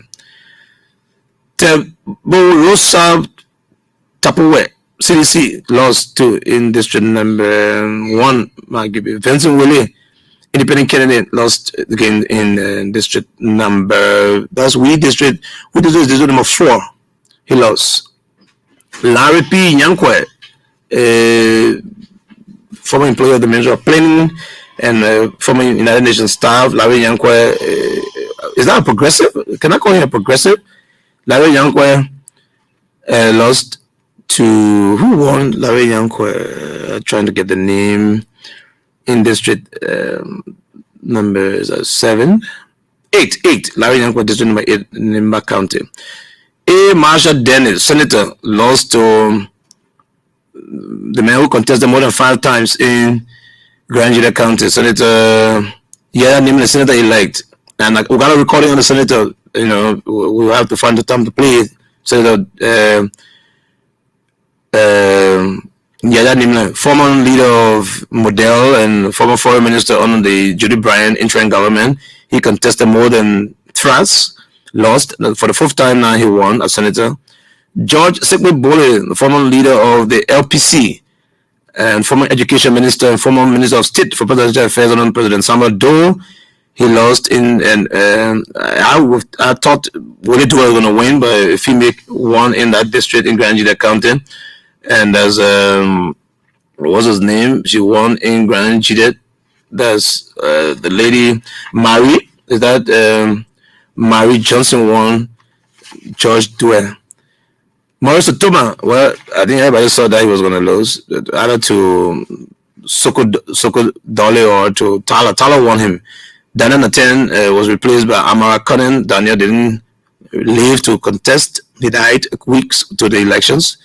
Rosa Tapowe, CDC, lost to in District Number 1. Vincent Willie, independent candidate, lost again in District Number, that's District Number 4. He lost. Larry P. Nyankwe, former employee of the Ministry of Planning and former United Nations staff. Larry Nyankwe, is that a progressive? Can I call him a progressive? Larry Nyankwe lost to, who won Larry Nyankwe? Trying to get the name in District number 8. Larry Nyankwe, District Number 8 in Nimba County. A. Marsha Dennis, Senator, lost to the man who contested more than 5 times in Grand Juda County, Senator Yaya Nimle, Senator elect. And we got a recording on the senator. We'll have to find the time to play it. Senator Yaya Nimle, former leader of Model and former foreign minister under the Judy Bryan interim government. He contested more than thrice, lost. For the 4th time now he won as senator. George Sekwe Bole, the former leader of the LPC and former education minister and former minister of state for presidential affairs under President Samuel Doe. He lost in, and I thought Willie Dua was going to win, but if he won in that district in Grand Juda County, and as what was his name? She won in Grand Juda. That's the lady Marie. Is that Marie Johnson won? George Dua. Maurice Otoma. Well, I think everybody saw that he was going to lose, either to Soko Dole or to Tala. Tala won him. Daniel Nathan was replaced by Amara Conan. Daniel didn't live to contest. He died weeks to the elections.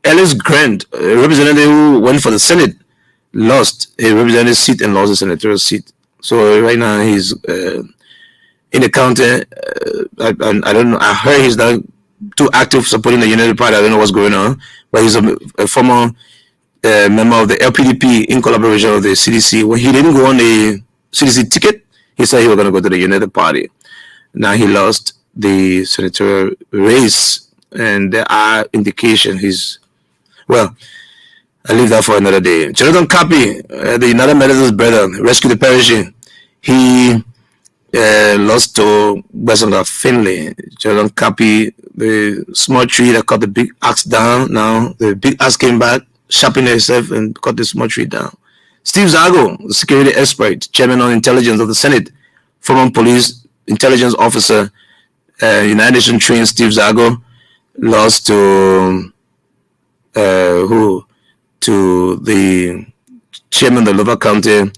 Ellis Grant, a representative who went for the Senate, lost a representative seat and lost a senatorial seat. So right now he's in the county. I don't know. I heard he's not too active supporting the United Party. I don't know what's going on. But he's a former member of the LPDP in collaboration with the CDC. When he didn't go on the CDC ticket, he said he was going to go to the United Party. Now he lost the senatorial race, and there are indications I'll leave that for another day. Jonathan Kapi, the United Methodist brother, rescued the perishing. He lost to Besonga Finley. Jonathan Kapi, the small tree that cut the big axe down. Now the big axe came back, sharpened itself, and cut the small tree down. Steve Zago, the security expert, chairman on intelligence of the Senate, former police intelligence officer, United Nations trained Steve Zago, lost to the chairman of the Lover County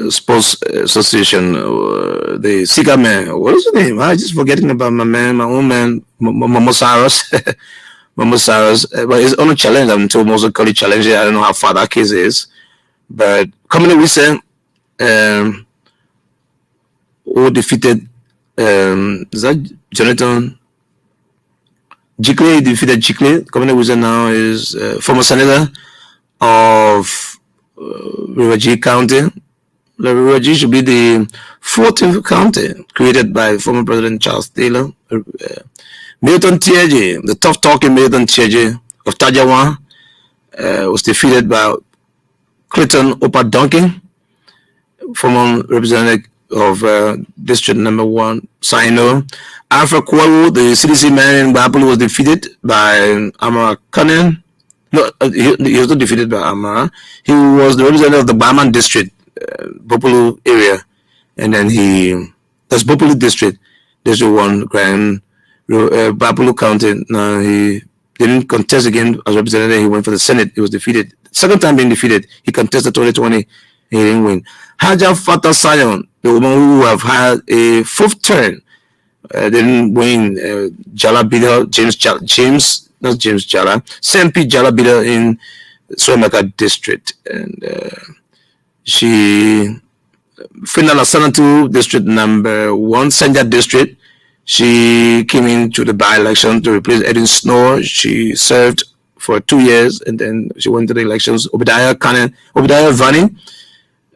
Sports Association, the Sika man. What is his name? I'm just forgetting about my own man, Momo Saros. Momo Saros. But it's on a challenge. I'm told most of the challenge. I don't know how far that case is. But coming recent, who defeated is that Jonathan Jikle? Defeated Jikle. Coming recent now is former senator of River G County. The River G should be the 14th county created by former President Charles Taylor. Milton Tieje, the tough talking Milton Tieje of Tajawa, was defeated by Clayton Opa Duncan, former representative of District Number 1, Sino. Alpha Kwawu, the CDC man in Bapulu, was defeated by Amara Kanen. No, he was not defeated by Amara. He was the representative of the Baman District, Bapulu area. And then that's Bapulu District, District 1, Grand Bapulu County. Now he didn't contest again as representative. He went for the Senate. He was defeated. Second time being defeated. He contested 2020. He didn't win. Haja Fatah Sion, the woman who have had a fourth turn, didn't win. Jala beat her. Not James Jala. Sempi Jala beat her in Swamaka district. And she, Finala Sanatu, District Number 1, Sanja District. She came into the by-election to replace Edwin Snow. She served for 2 years and then she went to the elections. Obadiah Vani,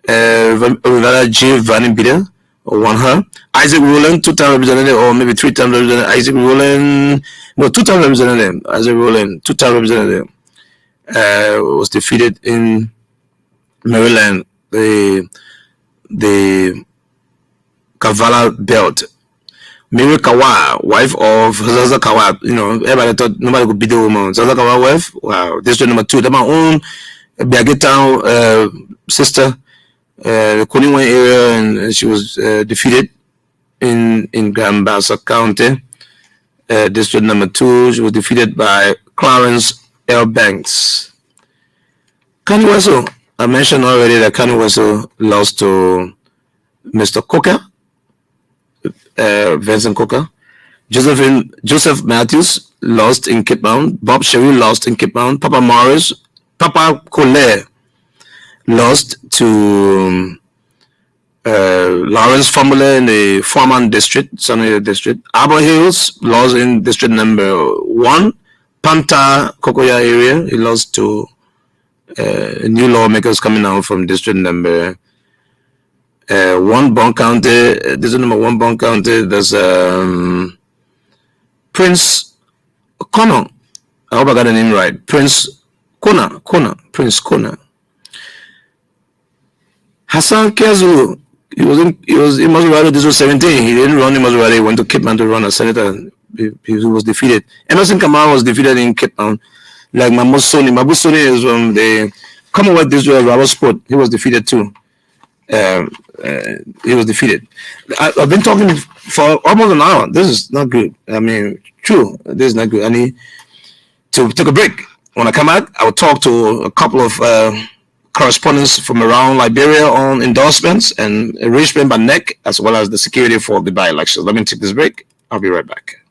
J. Vani Bida won her. Isaac Rowland, 2-time representative, or maybe 3-time representative. Isaac Rowland, no, 2-time representative. Isaac Rowland, 2-time representative, was defeated in Maryland. The Kavala belt. Mary Kawa, wife of Zaza Kawa, everybody thought nobody could beat the woman. Zaza Kawa wife, wow, District Number 2. That's my own Biagetown sister, the Koniwan area, and she was defeated in Gambasa County, District Number 2. She was defeated by Clarence L. Banks. Kanye Wessel, I mentioned already that Kanye Wessel lost to Mr. Coker. Vincent Coker. Joseph Matthews lost in Cape Town. Bob Sherry lost in Cape Town. Papa Collet lost to Lawrence Formula in the Foreman District, Sunny District. Arbor Hills lost in District Number 1. Panta Kokoya area, he lost to new lawmakers coming out from District Number 1 Bond County. This is Number 1 Bond County. There's Prince Connor. I hope I got the name right. Prince Connor. Hassan Kezu. He was in Maserati. This was 17. He didn't run in Maserati. He went to Cape Town to run as senator. He was defeated. Emerson Kamara was defeated in Cape Town. Like Mahmoud Soni. Mahmoud Soni is from the Commonwealth District of Robert Sport. He was defeated too. He was defeated. I've been talking for almost an hour. This is not good. I mean, true. This is not good. I need to take a break. When I come out, I'll talk to a couple of correspondents from around Liberia on endorsements and arrangement by NEC, as well as the security for the by-elections. Let me take this break. I'll be right back.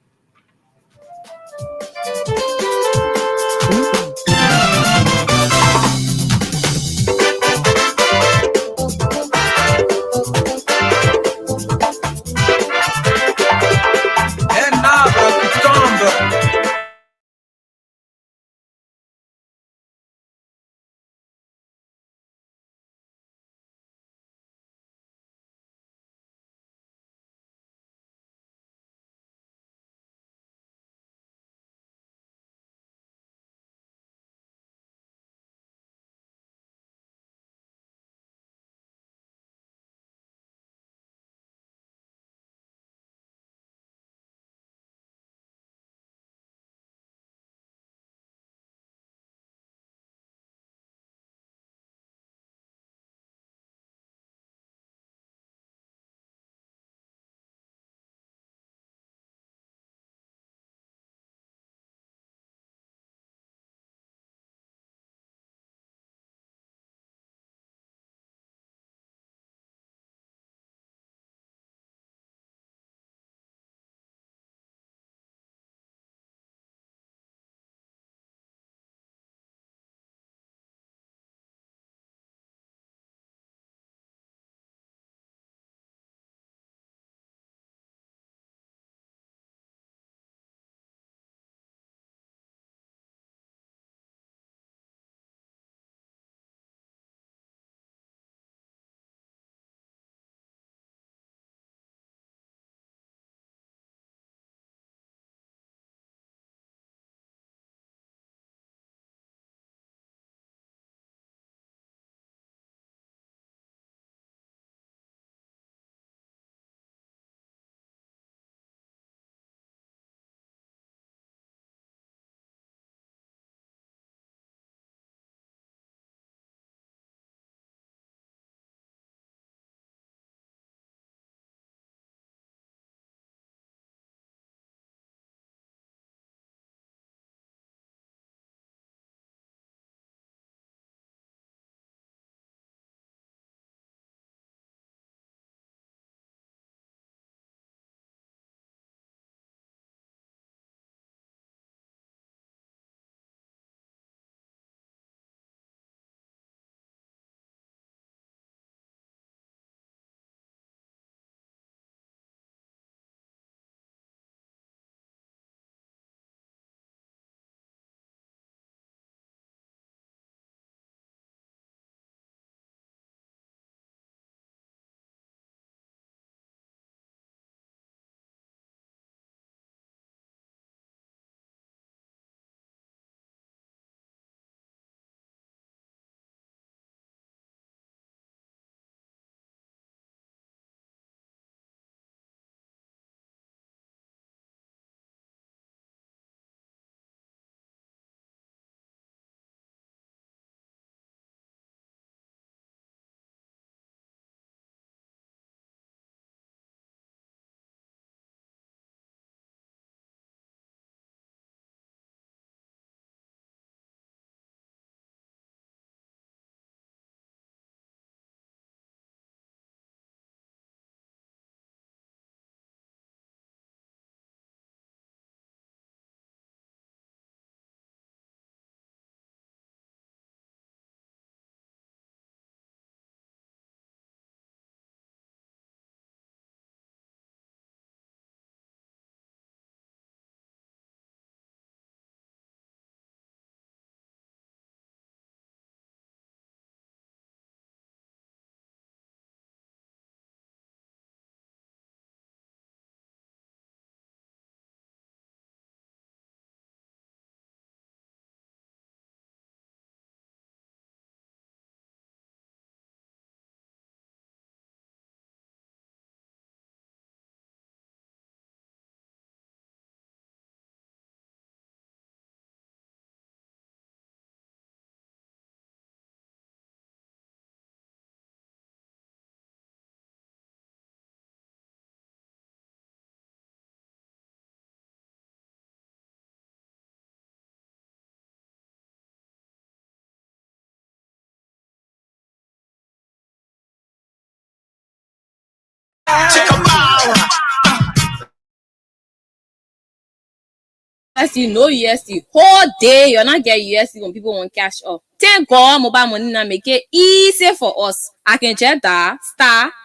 USD, no USD. Whole day, you're not getting USD when people want cash off. Thank God mobile money now make it easy for us. I can check that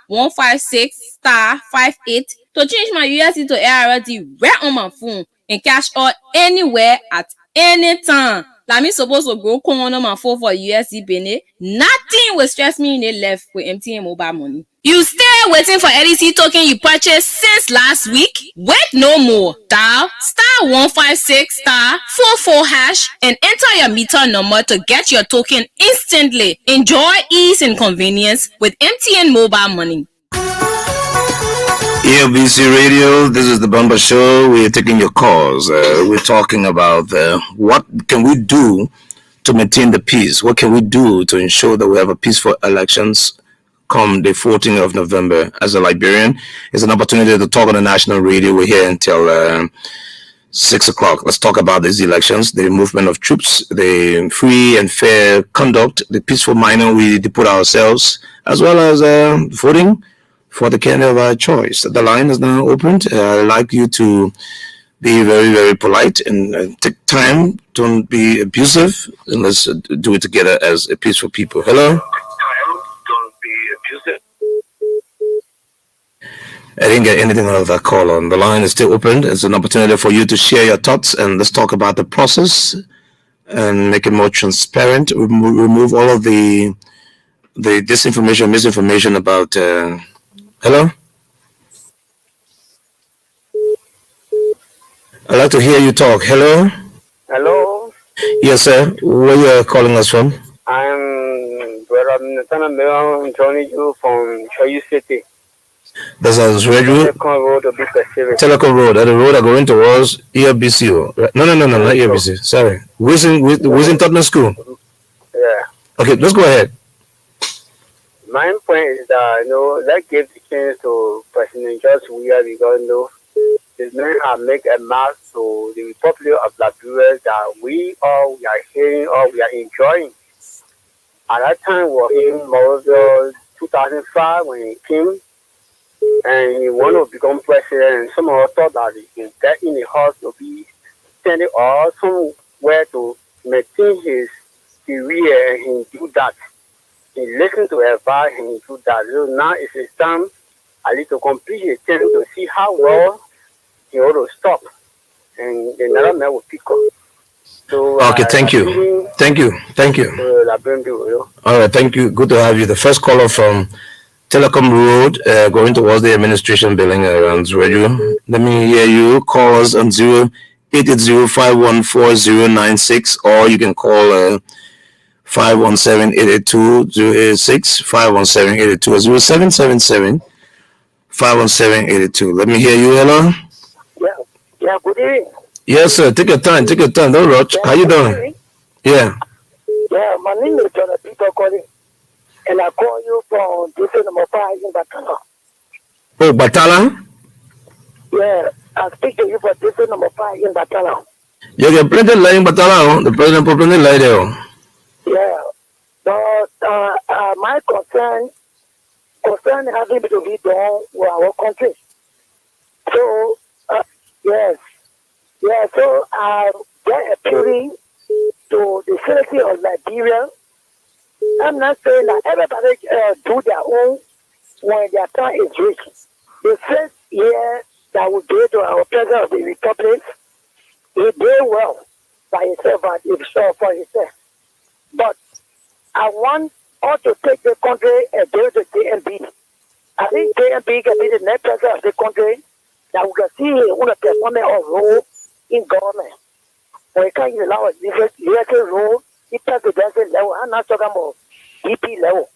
*156*58 to change my USD to ARD right on my phone and cash out anywhere at any time. Like me supposed to go on my phone for USD Bene. Nothing will stress me in the left with MTN mobile money. You still waiting for LEC token you purchased since last week? Wait no more. Dial *156*44# and enter your meter number to get your token instantly. Enjoy ease and convenience with MTN mobile money. ELBC Radio, this is the Bumper Show. We're taking your calls. We're talking about what can we do to maintain the peace? What can we do to ensure that we have a peaceful elections come the 14th of November? As a Liberian, it's an opportunity to talk on the national radio. We're here until 6 o'clock. Let's talk about these elections, the movement of troops, the free and fair conduct, the peaceful manner we put ourselves, as well as voting for the candidate of our choice. The line is now opened. I'd like you to be very, very polite and take time. Don't be abusive. And let's do it together as a peaceful people. Hello? I didn't get anything out of that call on. The line is still open. It's an opportunity for you to share your thoughts, and let's talk about the process and make it more transparent. Remove all of the disinformation, misinformation about... Hello? I'd like to hear you talk. Hello? Hello? Yes, sir. Where you calling us from? I'm Brother joining you from Shoyu City. That's radio. Telecom Road to be specific. Telecom Road. That the road are going towards ELBC. No, not ELBC. Sorry. Within Tottenham School. Yeah. Okay, let's go ahead. My point is that, let's give the chance to President George Weah because, this man have made a mark to the Republic of Liberia that we are hearing or we are enjoying. At that time was in 2005 when he came and he wanted to become president, and some of us thought that he can get in the house to be standing or somewhere to maintain his career, and he do that. He listened to advice and he do that. So now it's his time. I need to complete his term to see how well he ought to stop. And another man will pick up. So, okay, thank you. Thank you. All right, thank you. Good to have you. The first caller from Telecom Road, going towards the administration building around radio. Let me hear you. Call us on 0880-514-096, or you can call 517-882-086, 517-882, 0777-517-882. Let me hear you. Hello? Yeah, good evening. Yes, sir. Take your time. Don't rush. How you doing? Yeah. Yeah, my name is John Peter calling, and I call you from district number 5 in Batala. Oh, Batala? Yeah, I speak to you for district number 5 in Batala. You get plenty line in Batala. The president put plenty line there. Yeah, but my concern having to be done with our country. So, yes. Yeah, so they're appealing to the citizen of Liberia. I'm not saying that everybody do their own when their time is reached. The first year that we gave to our president of the republic, he did well by himself and for himself. But I want us to take the country and go to JMB. I think JMB can be the next president of the country that we can see who the performance of role in government. When you can't allow a legal role, the presidential level, I'm not talking about VP level.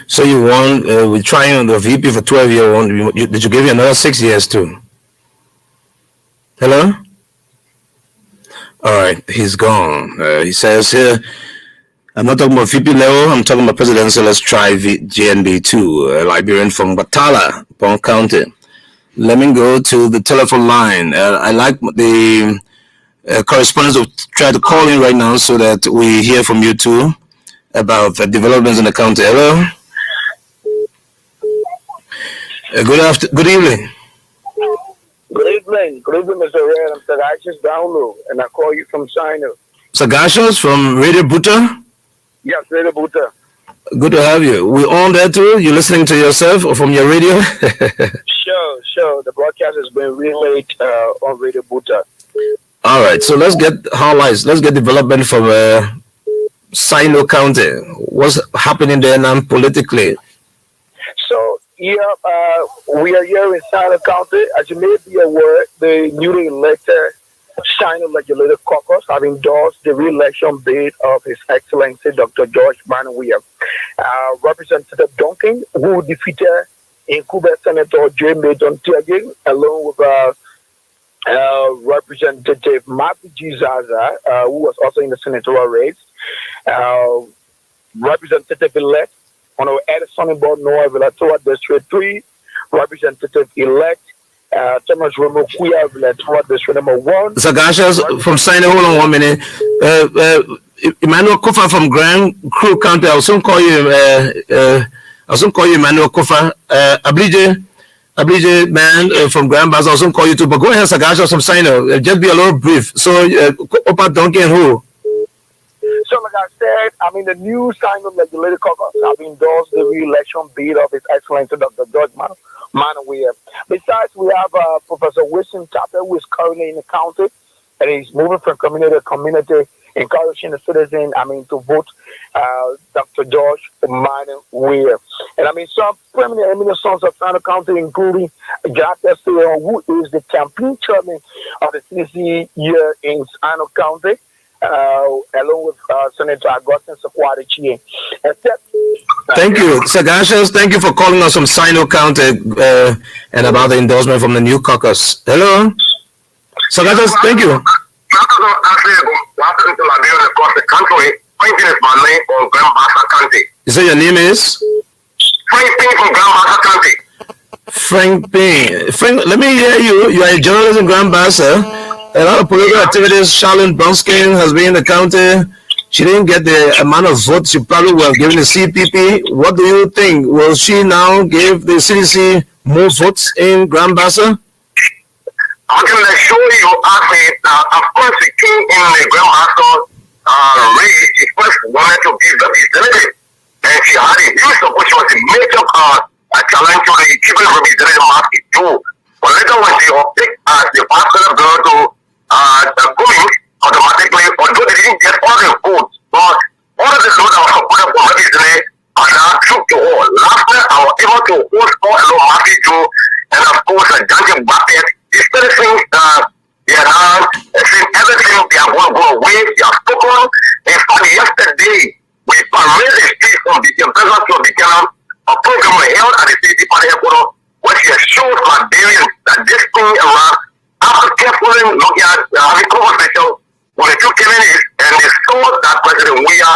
So you want, we're trying on the VP for 12 years, did you give you another 6 years too? Hello? All right, he's gone. He says here, I'm not talking about VP level, I'm talking about presidential. Let's try JNB too. Liberian from Batala, Bond County. Let me go to the telephone line. I like the correspondents who try to call in right now so that we hear from you too about the developments in the county. Hello? Good evening. Good evening, Mr. Red. I'm Sagashis Download, and I call you from China. Sagashos from Radio Buta. Yes, Radio Buta. Good to have you. We on there too. You listening to yourself or from your radio? Sure. The broadcast has been relayed on Radio Buta. All right. So let's get highlights. Let's get development from Sino County. What's happening there now politically? So we are here in China County. As you may be aware, the newly elected China Legislative Caucus have endorsed the re-election bid of His Excellency Dr. George Manuel. Representative Duncan, who defeated incumbent Senator J. Mason Tiagin, along with Representative Matthew G. Zaza, who was also in the senatorial race. Representative-elect Honorable Edison Board Noah Villatora, District 3, Representative-elect Thomas Romo Kuya Villatora, District number 1. Sagashas from Sino, hold on 1 minute. Emmanuel Kofa from Grand Crew County. I'll soon call you. Emmanuel Kofa. Ablije man from Grand Bass. I'll soon call you too. But go ahead, Sagashas from Sino. Just be a little brief. So, Opa Donkey and who? So, like I said, the new Sino Legislative Caucus have endorsed the re-election bid of His Excellency Dr. George Manuel. Besides, we have Professor Wilson Tapper, who is currently in the county, and he's moving from community to community, encouraging the citizens, to vote Dr. George Manuel. And some prominent sons of Sino County, including Jack Esteban, who is the campaign chairman of the CDC here in Sino County, along with Senator Augustine Sequadichi. Thank you, Sagashas. Thank you for calling us from Sino County and about the endorsement from the new caucus. Hello, Sagashas. Thank you. You say your name is? Frank Payne from Grand Bassa County. Frank Payne. Frank, let me hear you. You are a journalist in Grand Bassa. A lot of political activities. Charlene Bronskin has been in the county. She didn't get the amount of votes she probably would have given the CPP. What do you think? Will she now give the CDC more votes in Grand Bassa? I can assure you, of course, the king in the Grand Bassa race, she first wanted to be representative. And she had a huge support. She was a major challenge to the chief representative market too. But later when she was picked as the pastor girl to Cummings, automatically, although they didn't get all the votes, but all of the votes that were supported for representative are now took to all. Last night, I was able to host all along Matthew Joe, and of course, Duncan Bucket. These three things, they are saying everything they are going to go away. They are spoken. In fact, yesterday, we paraded the street from the President of the Canal, a program held at the city party headquarters, where she assured Liberians that this thing around, after carefully looking at having conversation with the two candidates, and they saw that President Weah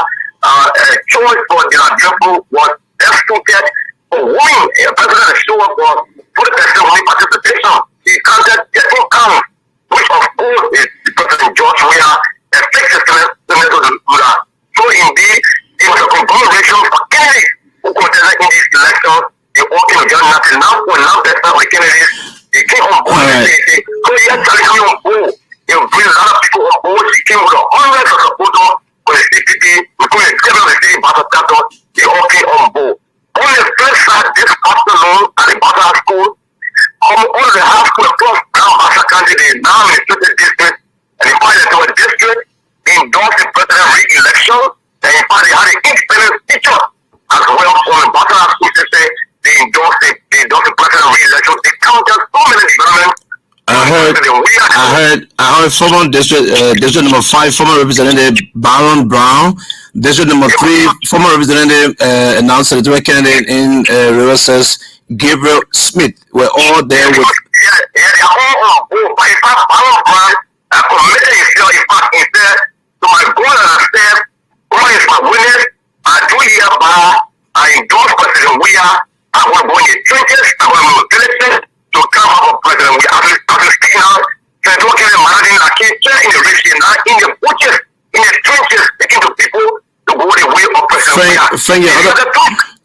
choice for the Nigerian was executed for winning. President assured for the testimony participation. He counted getting count, which of course is the President George Weah, and fixed Senator Lula. So indeed, it was a conglomeration for candidates who contested in this election. They all came together nothing. Now that's not the candidates. They came on board and they so yes, Charlie coming on board. They will bring a lot of people on board. They came with hundreds of supporters for the CPP, including several of the city ambassadors. They all came on board. On the first side, this afternoon at the Bassa School, all the high school across Grand Bassa County, they now instituted district, and in fact, they were district, they endorsed the president re-election, and in fact, they had an independent teacher as well from the Bassa School to say they endorsed the president re-election. They counted so many developments. I heard former district number 5, former representative Baron Brown, district number 3, former representative announced senatorial candidate in Rivers, Gabriel Smith, were all there with. They are all on board. But in fact, Baron Brown committed himself, to my goal and I said, God is my witness. I do hereby, I endorse President Weah. I want to go in the trenches. I want to be diligent to come up with President Weah. After speaking out, Senator Kevin Maradin, I can't tell in the race here now, in the bushes, in the trenches, speaking to people to go the way of President Weah.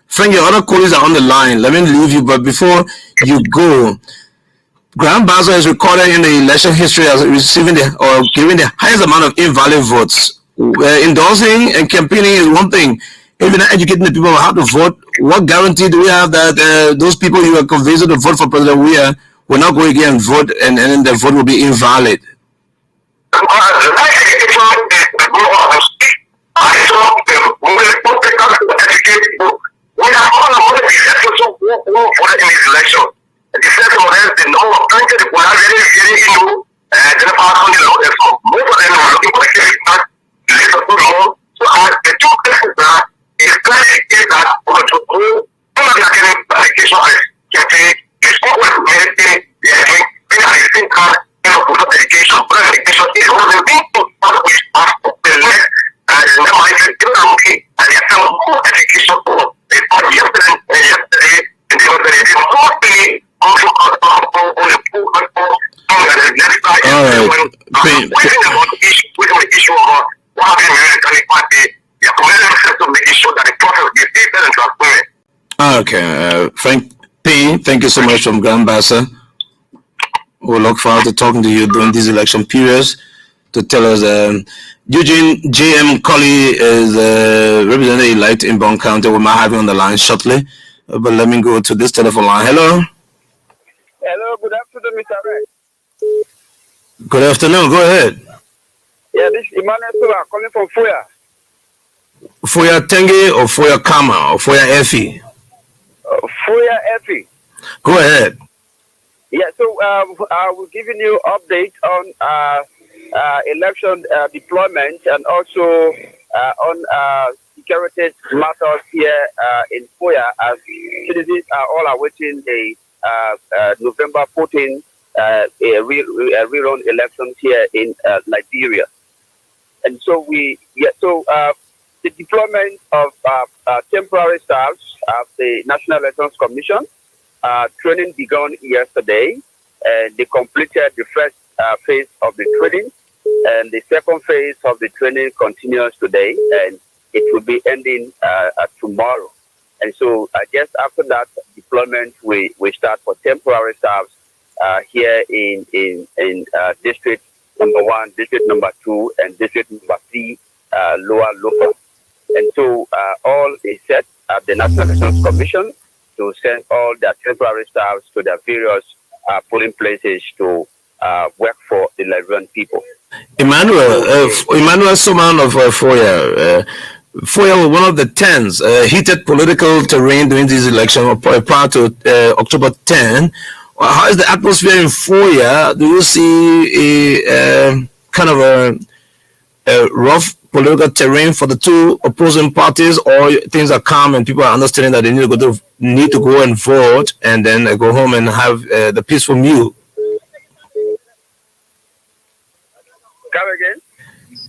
Frank, your other colleagues are on the line. Let me leave you, but before you go. Graham Bassa is recorded in the election history as receiving or giving the highest amount of invalid votes. Endorsing and campaigning is one thing. Even educating the people on how to vote, what guarantee do we have that those people you are convinced to vote for President Weah will not go again and vote, and then the vote will be invalid? Okay, Frank P, thank you so much from Graham Bassa. We'll look forward to talking to you during these election periods to tell us. Eugene J.M. Colley is representative-elect in Bond County. We might have you on the line shortly, but let me go to this telephone line. Hello. Hello, good afternoon, Mr. Ray. Good afternoon, go ahead. Yeah, this is Emmanuel Sula calling from Foya. Foya Tenge or Foya Kama or Foya Effie? Foya Effie. Go ahead. Yeah, so we're giving you update on election deployment and also on security matters here in Foya, as citizens are all awaiting the November 14th rerun elections here in Liberia. And so the deployment of temporary staffs of the National Elections Commission, training began yesterday, and they completed the first phase of the training, and the second phase of the training continues today, and it will be ending tomorrow. And so just after that deployment, we start for temporary staffs here in District Number 1, District Number 2, and District Number 3, Lower Lofa. And so all is set at the National Elections Commission to send all their temporary staffs to their various polling places to work for the Liberian people. Emmanuel Soman of Foya. Foya was one of the tense heated political terrain during this election prior to October 10. How is the atmosphere in Foya? Do you see a kind of a rough political terrain for the two opposing parties, or things are calm and people are understanding that they need to go and vote and then go home and have the peaceful meal? Come again?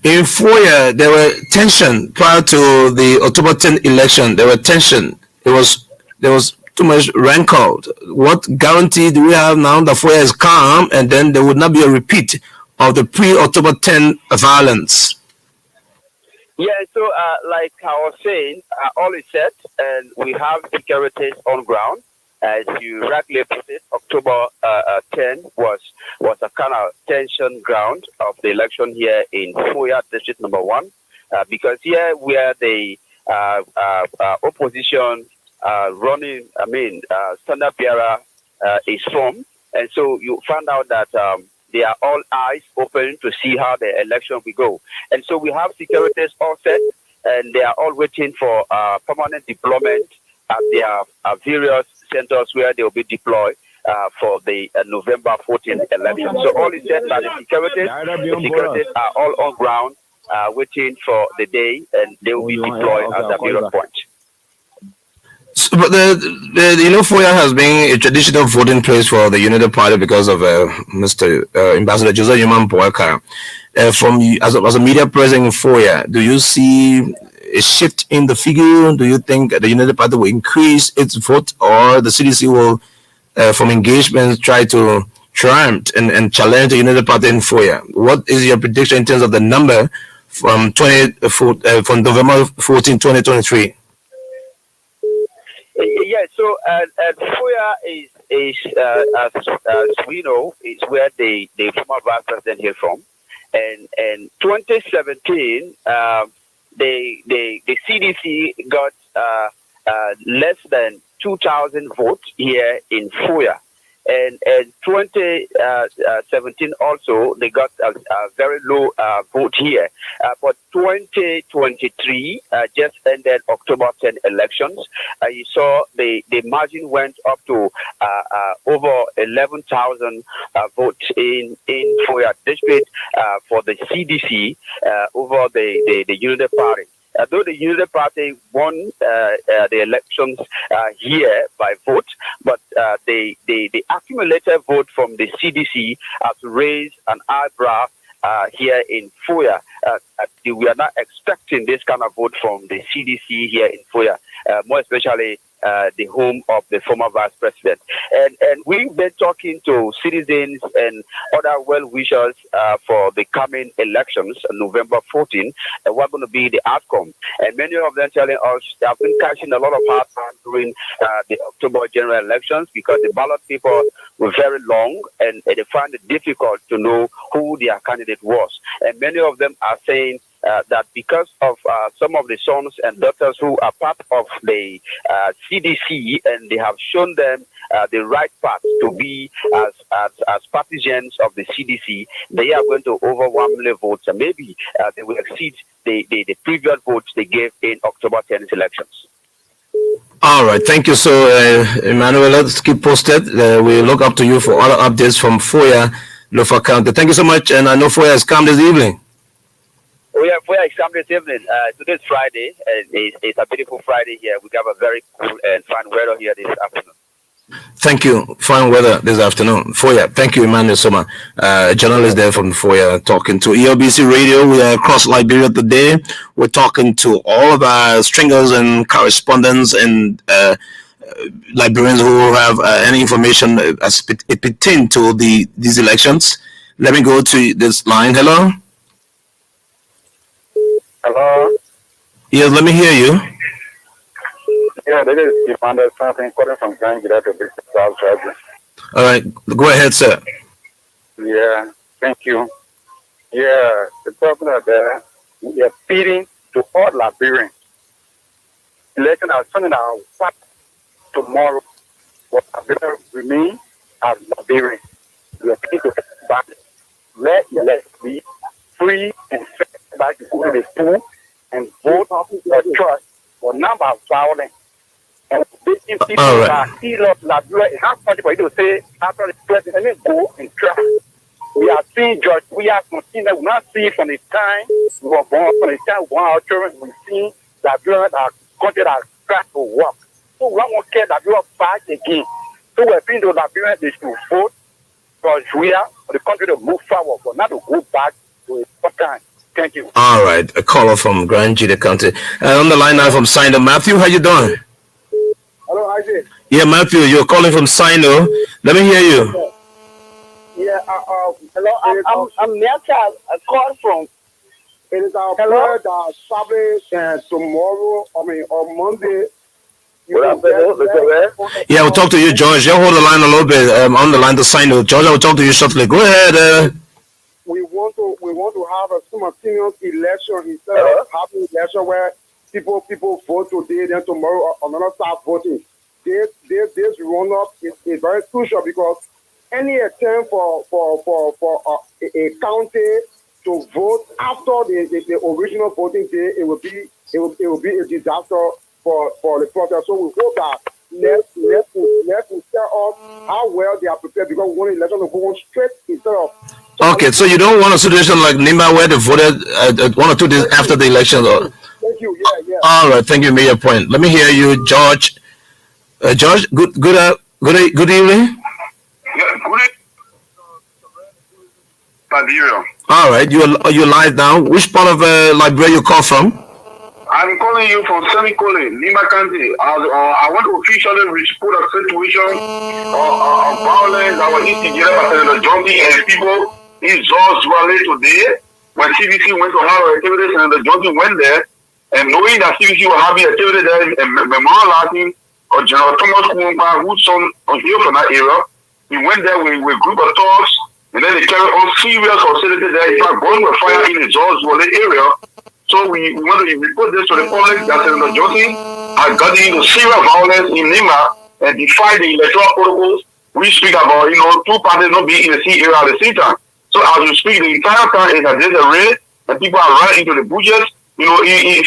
In Foya, there were tension prior to the October 10th election. There were tension. There was too much rancor. What guarantee do we have now that Foya is calm and then there would not be a repeat of the pre-October 10 violence? Yeah, so like I was saying, all is set, and we have securities on ground. As you rightly put it, October 10 was a kind of tension ground of the election here in Foya District Number 1, because here where the opposition standard bearer is from, and so you found out that they are all eyes open to see how the election will go. And so we have securities all set, and they are all waiting for permanent deployment at their various centers where they will be deployed for the November 14th election. So all is set by the securities. The securities are all on ground waiting for the day, and they will be deployed at the various points. But Foya has been a traditional voting place for the United Party because of Mr. Ambassador Joseph Yuman Boyka. As a media presence in Foya, do you see a shift in the figure? Do you think the United Party will increase its vote, or the CDC will, from engagement, try to triumph and challenge the United Party in Foya? What is your prediction in terms of the number from November 14, 2023? Yeah, so Foya is is, as we know, is where the former vice president is from. And 2017, the CDC got less than 2,000 votes here in Foya. And 2017 also, they got a very low vote here. But 2023 just ended October 10 elections. You saw the margin went up to over 11,000 votes in Foya district for the CDC over the Unity Party. Though the Unity Party won the elections here by vote, but the accumulated vote from the CDC has raised an eyebrow here in Foya. We are not expecting this kind of vote from the CDC here in Foya, more especially the home of the former vice president. And we've been talking to citizens and other well-wishers for the coming elections on November 14, and what going to be the outcome. And many of them telling us they have been catching a lot of hard time during the October general elections because the ballot papers were very long and they find it difficult to know who their candidate was. And many of them are saying that because of some of the sons and daughters who are part of the CDC and they have shown them the right path to be as partisans of the CDC, they are going to overwhelmingly vote, and maybe they will exceed the previous votes they gave in October 10th elections. All right, thank you. So, Emmanuel, let's keep posted. We look up to you for other updates from Foya, Lofa County. Thank you so much, and I know Foya has come this evening. We are exam this evening. Today's Friday, and it's a beautiful Friday here. We have a very cool and fun weather here this afternoon. Thank you. Fine weather this afternoon. Foya, thank you, Emmanuel Soma, journalist there from Foya, talking to ELBC Radio. We are across Liberia today. We're talking to all of our stringers and correspondents and Liberians who have any information as it pertains to these elections. Let me go to this line. Hello? Hello? Yes, let me hear you. Yeah, this is Commander something calling from Gangida to Big South Georgia. All right, go ahead, sir. Yeah, thank you. Yeah, the problem is that we are appealing to all Liberians. Election are turning our fight tomorrow. What Liberians remain as Liberians. We are appealing to back. Let be free and fair back to go to the school and vote for choice for number of violence. And people that still love Liberia, it has much for you to say after the president go and try. We are seeing George, we are something that we not see from the time we were born, from the time we were our children, we see Liberia, our country that try to work. So we don't care that we are fight again. So we're being to Liberia, they should vote for the country to move forward, but not to go back to a time. Thank you. All right, a caller from Grand Jide County. On the line now from Sino. Matthew, how you doing? Hello, Isaac. Yeah, Matthew, you're calling from Sino. Let me hear you. Yeah, hello, I'm Matthew. I called from. It is our prayer that Saturday tomorrow, on Monday. Yeah, we'll talk to you, George. You hold the line a little bit. On the line to Sino. George, I will talk to you shortly. Go ahead. We want to have a simultaneous election instead of having election where people vote today, then tomorrow another start voting. This run up is very crucial because any attempt for a county to vote after the original voting day, it will be a disaster for the process. So we hope that let's tell us how well they are prepared because we want election to go on straight instead of. Okay, so you don't want a situation like Nimba where they voted 1 or 2 days after the election? Or... Thank you. Yeah. All right, thank you. Made your point. Let me hear you, George. George, good evening. Yeah, good Liberia. All right, you're live now. Which part of Liberia you call from? I'm calling you from Semikole, Lima County. I want to officially report a situation of violence that was instigated by Senator Johnson and people in George Valley today. When CBC went to have activities, Senator Johnson went there, and knowing that CBC was having activities there and memorializing or General Thomas Kumba, who's son here from that area. We went there with a group of thugs, and then they carried on serious hostility there. In fact, going with fire in the George Wale area. So we want to report this to the public that Senator Johnson has gotten into serious violence in Lima and defied the electoral protocols. We speak about, two parties not being in the same area at the same time. So as we speak, the entire time is that there's a raid and people are running into the bushes, in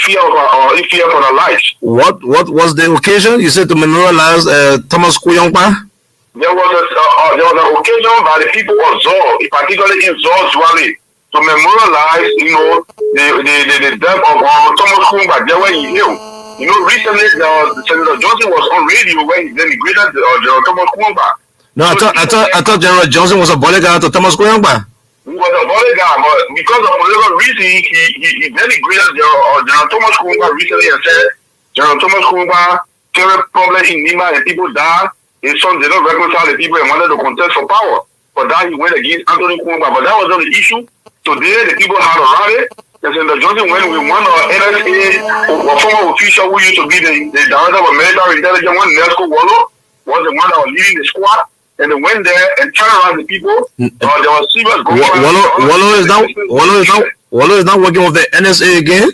fear for their lives. What was the occasion? You said to memorialize Thomas Kuyongpa? There was an occasion by the people of Zor, particularly in Zor Valley, to memorialize, the death of Thomas Kumba, there where he healed. Recently, Senator Johnson was on radio when he denigrated General Thomas Kumba. No, I thought General Johnson was a bodyguard to Thomas Kuyongpa. He was a bodyguard, but because of political reason, he denigrated General Thomas Kumba recently and said General Thomas Kumba carried problems in Lima and people died. His son did not reconcile the people and wanted to contest for power. For that, he went against Anthony Kumba. But that was not the issue. Today, the people had a rally. And Senator Johnson went with one of NSA, a former official who used to be the director of military intelligence, one Nesco Wallo, was the one that was leading the squad. And they went there and terrorized the people. There was serious Wallo is not working with the NSA again?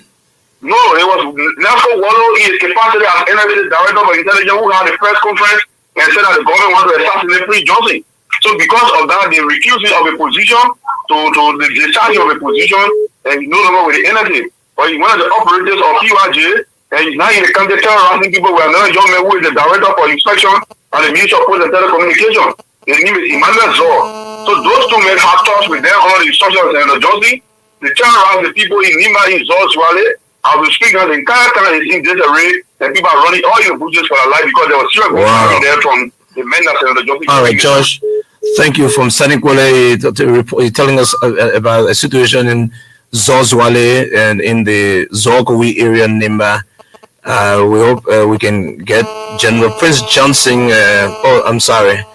No, it was Nesco Wallo. His capacity as NSA director of intelligence who had a press conference and said that the government wanted to assassinate Prince Johnson. So because of that, they refused him of a position to the discharge of a position, and he's no longer with the NSA. But he's one of the operators of PYJ, and he's now in the country terrorizing people with another young man who is the director for inspection at the Ministry of Post and Telecommunications. His name is Emmanuel Zor. So those two men have talks with them under the instruction of Senator Johnson. They terrorize the people in Lima, in Zor, Swale. As we speak now, the entire time is in disarray, and people are running all in the bushes for their life because there was serious coming there from the men that Senator Johnson. All right, Josh. Thank you from Sanikwale telling us about a situation in Zozwale and in the Zorkowi area in Nimba. We hope we can get General Prince Johnson. I'm sorry,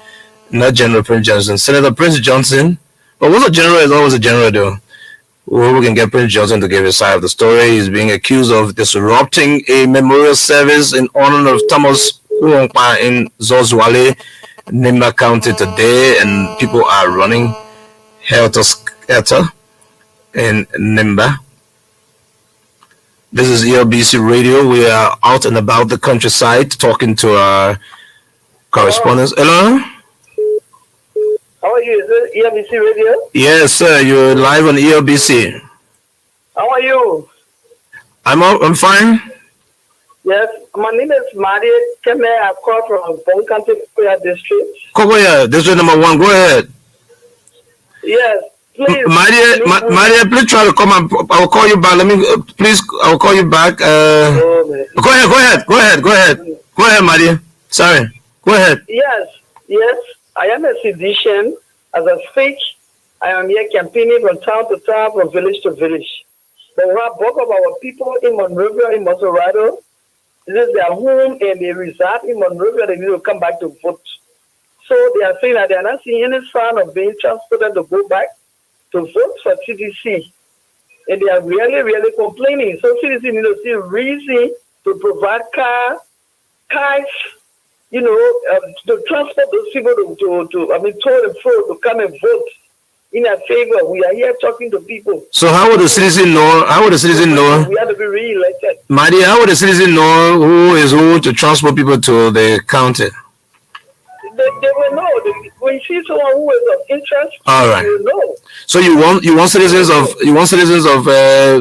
not General Prince Johnson, Senator Prince Johnson. But what's a general is always a general, though. We hope we can get Prince Johnson to give his side of the story. He's being accused of disrupting a memorial service in honor of Thomas Kuongpa in Zozwale, Nimba County today, and people are running helter-skelter in Nimba. This is ELBC Radio. We are out and about the countryside talking to our correspondents. Hello? How are you? Is it ELBC Radio? Yes, sir. You're live on ELBC. How are you? I'm fine. Yes, my name is Maria Keme. I call from Bon County, Kokoya District. Kokoya, District number 1. Go ahead. Yes, please. Maria, please try to come. I will call you back. I will call you back. Go ahead, Maria. Sorry. Go ahead. Yes. I am a physician. As I speak, I am here campaigning from town to town, from village to village. But we have both of our people in Monrovia, in Maserado. This is their home and they reside in Monrovia. They need to come back to vote. So they are saying that they are not seeing any sign of being transported to go back to vote for CDC. And they are really, really complaining. So CDC needs to see reason to provide cars, to transport those people to and fro to come and vote in our favor. We are here talking to people. So how would the citizen know? We have to be re-elected. Maria, how would the citizen know who is who to transport people to the county? They will know. When you see someone who is of interest, all right. They will know. So you want citizens of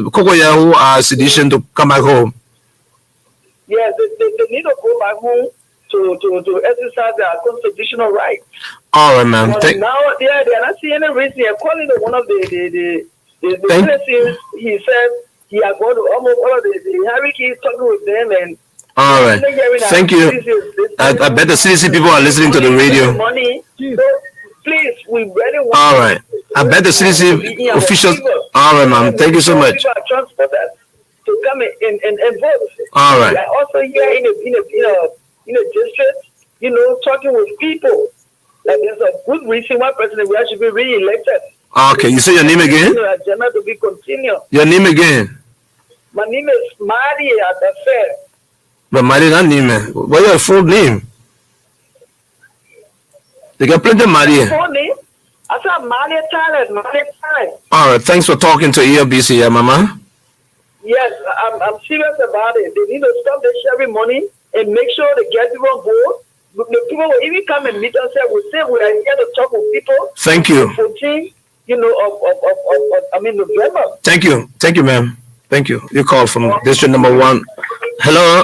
Kokoya who are sedition to come back home? Yes, they need to go back home to exercise their constitutional rights. All right, ma'am. Now they are not seeing any reason. According to one of the citizens, he said he has gone to almost all of the hierarchies, talking with them and. All right. Thank you. I bet the CDC people are listening to the radio. Money. So please, we really want. All right. I bet the CDC officials. All right, ma'am. Thank you so much. People are transported to come and vote. All right. We are also here in a district, talking with people. That there's a good reason why President we should be re-elected. Okay. You say your name again? To be continued. Your name again? My name is Maria Adafe. But Marie not name, man. What your full name? They got plenty of Marie. Full name? I said Maria Talent. All right, thanks for talking to ELBC, yeah, Mama. Yes, I'm serious about it. They need to stop the sharing money and make sure they get people on board. The people will even come and meet us and say we are here to talk with people. Thank you. 14, November. Thank you, ma'am. Thank you. You call from district number 1. Hello.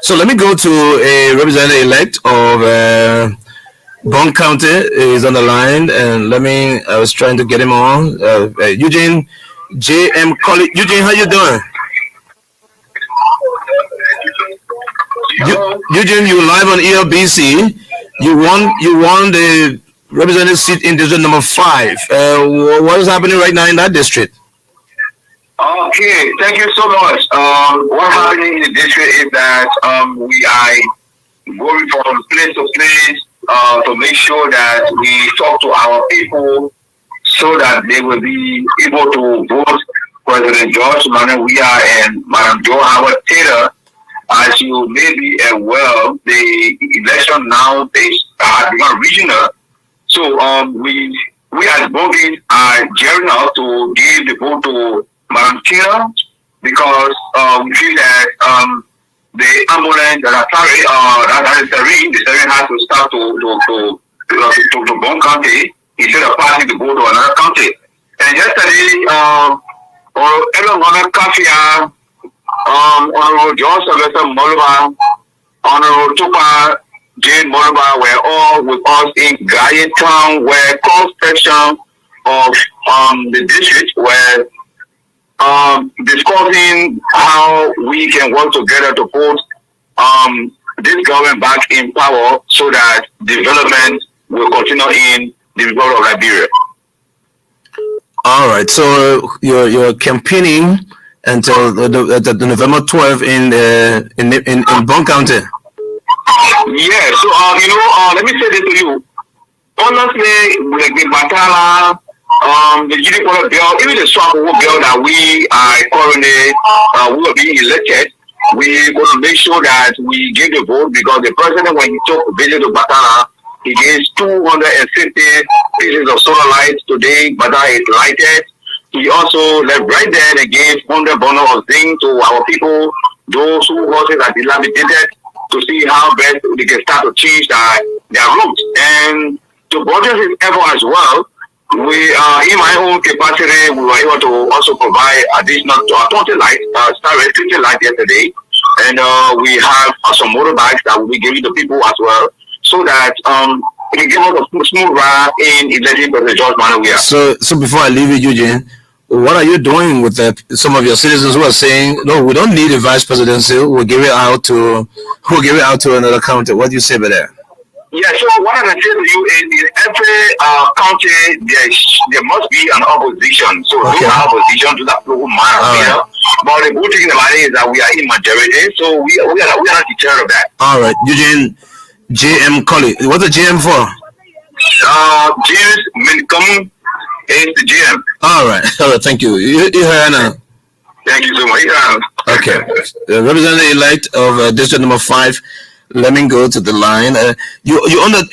So let me go to a representative-elect of Bond County is on the line, and I was trying to get him on. Eugene J.M. Colley. Eugene, how you doing? Eugene, you live on ELBC. You won the representative seat in district number 5. What is happening right now in that district? Okay, thank you so much. What's happening in the district is that we are going from place to place to make sure that we talk to our people so that they will be able to vote President George Manuel Weah and Madam Jo Howard Taylor. As you may be aware, the election now has become regional. So we as Bogies are gearing up to give the vote to Madam Taylor because we feel that the ambulance that are carrying that is the serving has to start to Bond County instead of passing the vote to another county. And yesterday, Elon Kafia, Honorable John Sylvester Moluba, Honorable Tupa Jane Moluba were all with us in Gaya Town, where cross-section of the district were discussing how we can work together to put this government back in power so that development will continue in the Republic of Liberia. All right, so you're campaigning until the November 12th in Bond County. Yeah, so let me say this to you. Honestly, like the Batala, the GDP bill, even the swap bill that we are currently will be elected, we're going to make sure that we give the vote because the president, when he took a visit to Batala, he gave 250 pieces of solar lights. Today, Batala is lighted. He also left right there and gave 100 bundles of zinc to our people, those who horses are dilapidated, to see how best they can start to change their routes. And to budget his effort as well, we in my own capacity, we were able to also provide additional 20 lights, started 50 lights yesterday, and we have some motorbikes that will be given to people as well, so that it can give us a smooth ride in electing President George Manuel Weah. So before I leave you, Eugene, what are you doing with some of your citizens who are saying, no, we don't need a vice presidency, we'll give it out to another county? What do you say about that? Yeah, so what I can say to you is in every county there must be an opposition. So we have opposition to that local matter. But the good thing about it is that we are in majority, so we are not deterred of that. All right, Eugene J.M. Colley. What's the GM for? James Mincom is the GM. All right, thank you. You heard now. Thank you so much. Okay, representative-elect of district number 5. Let me go to the line. You on the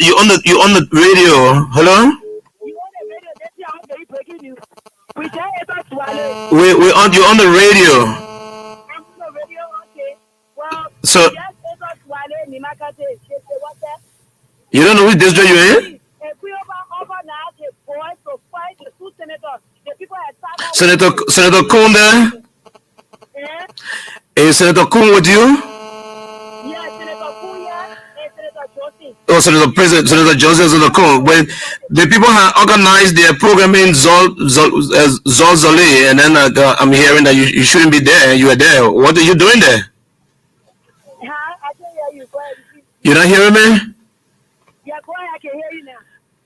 radio? Hello. You're on the radio. So you don't know which district you're in? Senator Kuhn there? Is Senator Kuhn with you? Oh, Senator Joseph, Senator Kuhn. When the people have organized their program in Zol Zole, and then I'm hearing that you shouldn't be there. You are there. What are you doing there? I can hear you. Go ahead. You're not hearing me? Yeah, go ahead. I can hear you now.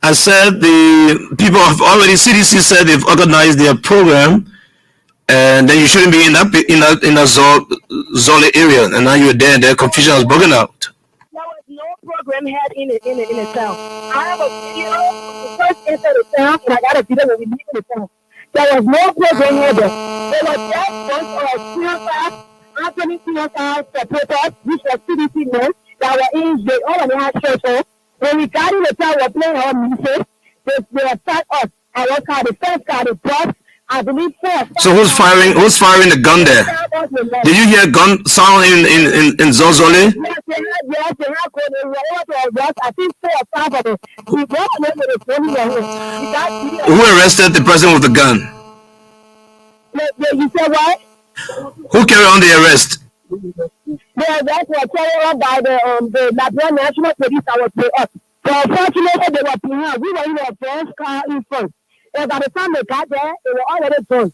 I said the people have already, CDC said they've organized their program, and then you shouldn't be in that Zole area, and now you're there, and their confusion is broken out. There was no program had in the town. I have a video the first inside the town, and I got a video when we leave in the town. There was no program here. There was just bunch of suicide Anthony Sinasa supporters, which were CDC men that were in the all of the house church. When we got in the town, were playing our music. They attacked us. Our car, the first car, the bus. I believe 4. So who's firing the gun there? Did you hear gun sound in Zozole? Yes, they had I think 4 or 5 of them. We brought them to the police. Who arrested the person with the gun? You said what? Who carried on the arrest? The arrest was carried on by the Liberian National Police that was with us. So unfortunately, they were behind. We were in the first car in front. And by the time they got there, they were already done.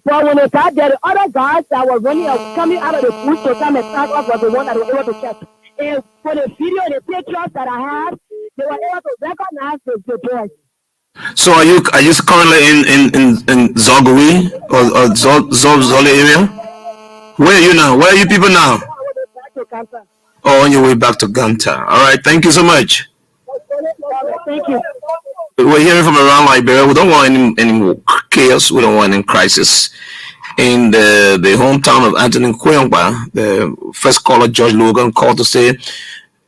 But when they got there, the other guys that were running coming out of the bush to come and start off was the one that was able to catch. And for the video and the pictures that I have, they were able to recognize the boys. So are you currently in Zogui or Zole area? Where are you now? Where are you people now? Oh, on your way back to Ganta. All right, thank you so much. Thank you. We're hearing from around Liberia. We don't want any chaos. We don't want any crisis. In the hometown of Anthony Kuyongba, the first caller, George Logan, called to say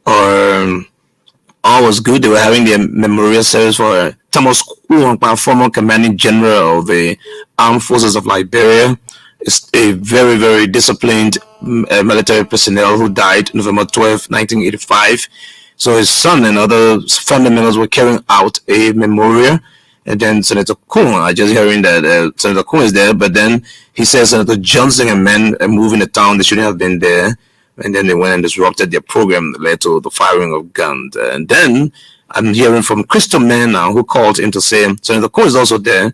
all was good. They were having their memorial service for Thomas Kuyongba, former commanding general of the Armed Forces of Liberia. It's a very, very disciplined military personnel who died November 12, 1985. So his son and other family members were carrying out a memorial. And then Senator Kuhn, I just hearing that Senator Kuhn is there, but then he says Senator Johnson and men are moving the town. They shouldn't have been there. And then they went and disrupted their program that led to the firing of guns. And then I'm hearing from Crystal Man now, who called in to say Senator Kuhn is also there.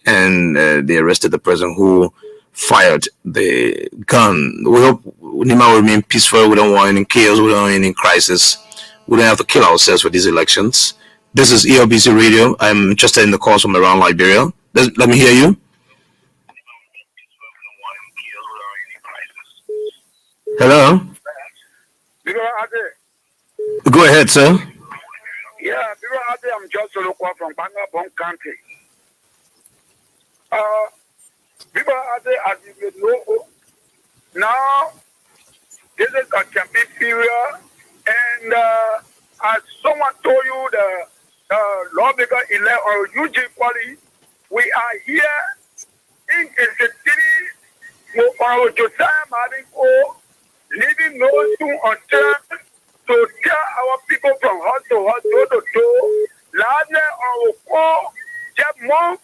And they arrested the person who fired the gun. We hope Nima will remain peaceful. We don't want any chaos. We don't want any crisis. We don't have to kill ourselves for these elections. This is ELBC Radio. I'm interested in the calls from around Liberia. Let me hear you. Hello? Go ahead, sir. Yeah, I'm just local from Bangabong County. People as you know, now this is a campaign period, and as someone told you, the lawmaker elect or UG Quali, we are here in the city of Josiah Madinko, leaving no stone unturned to tell our people from house to house, door to door, larger or call, just move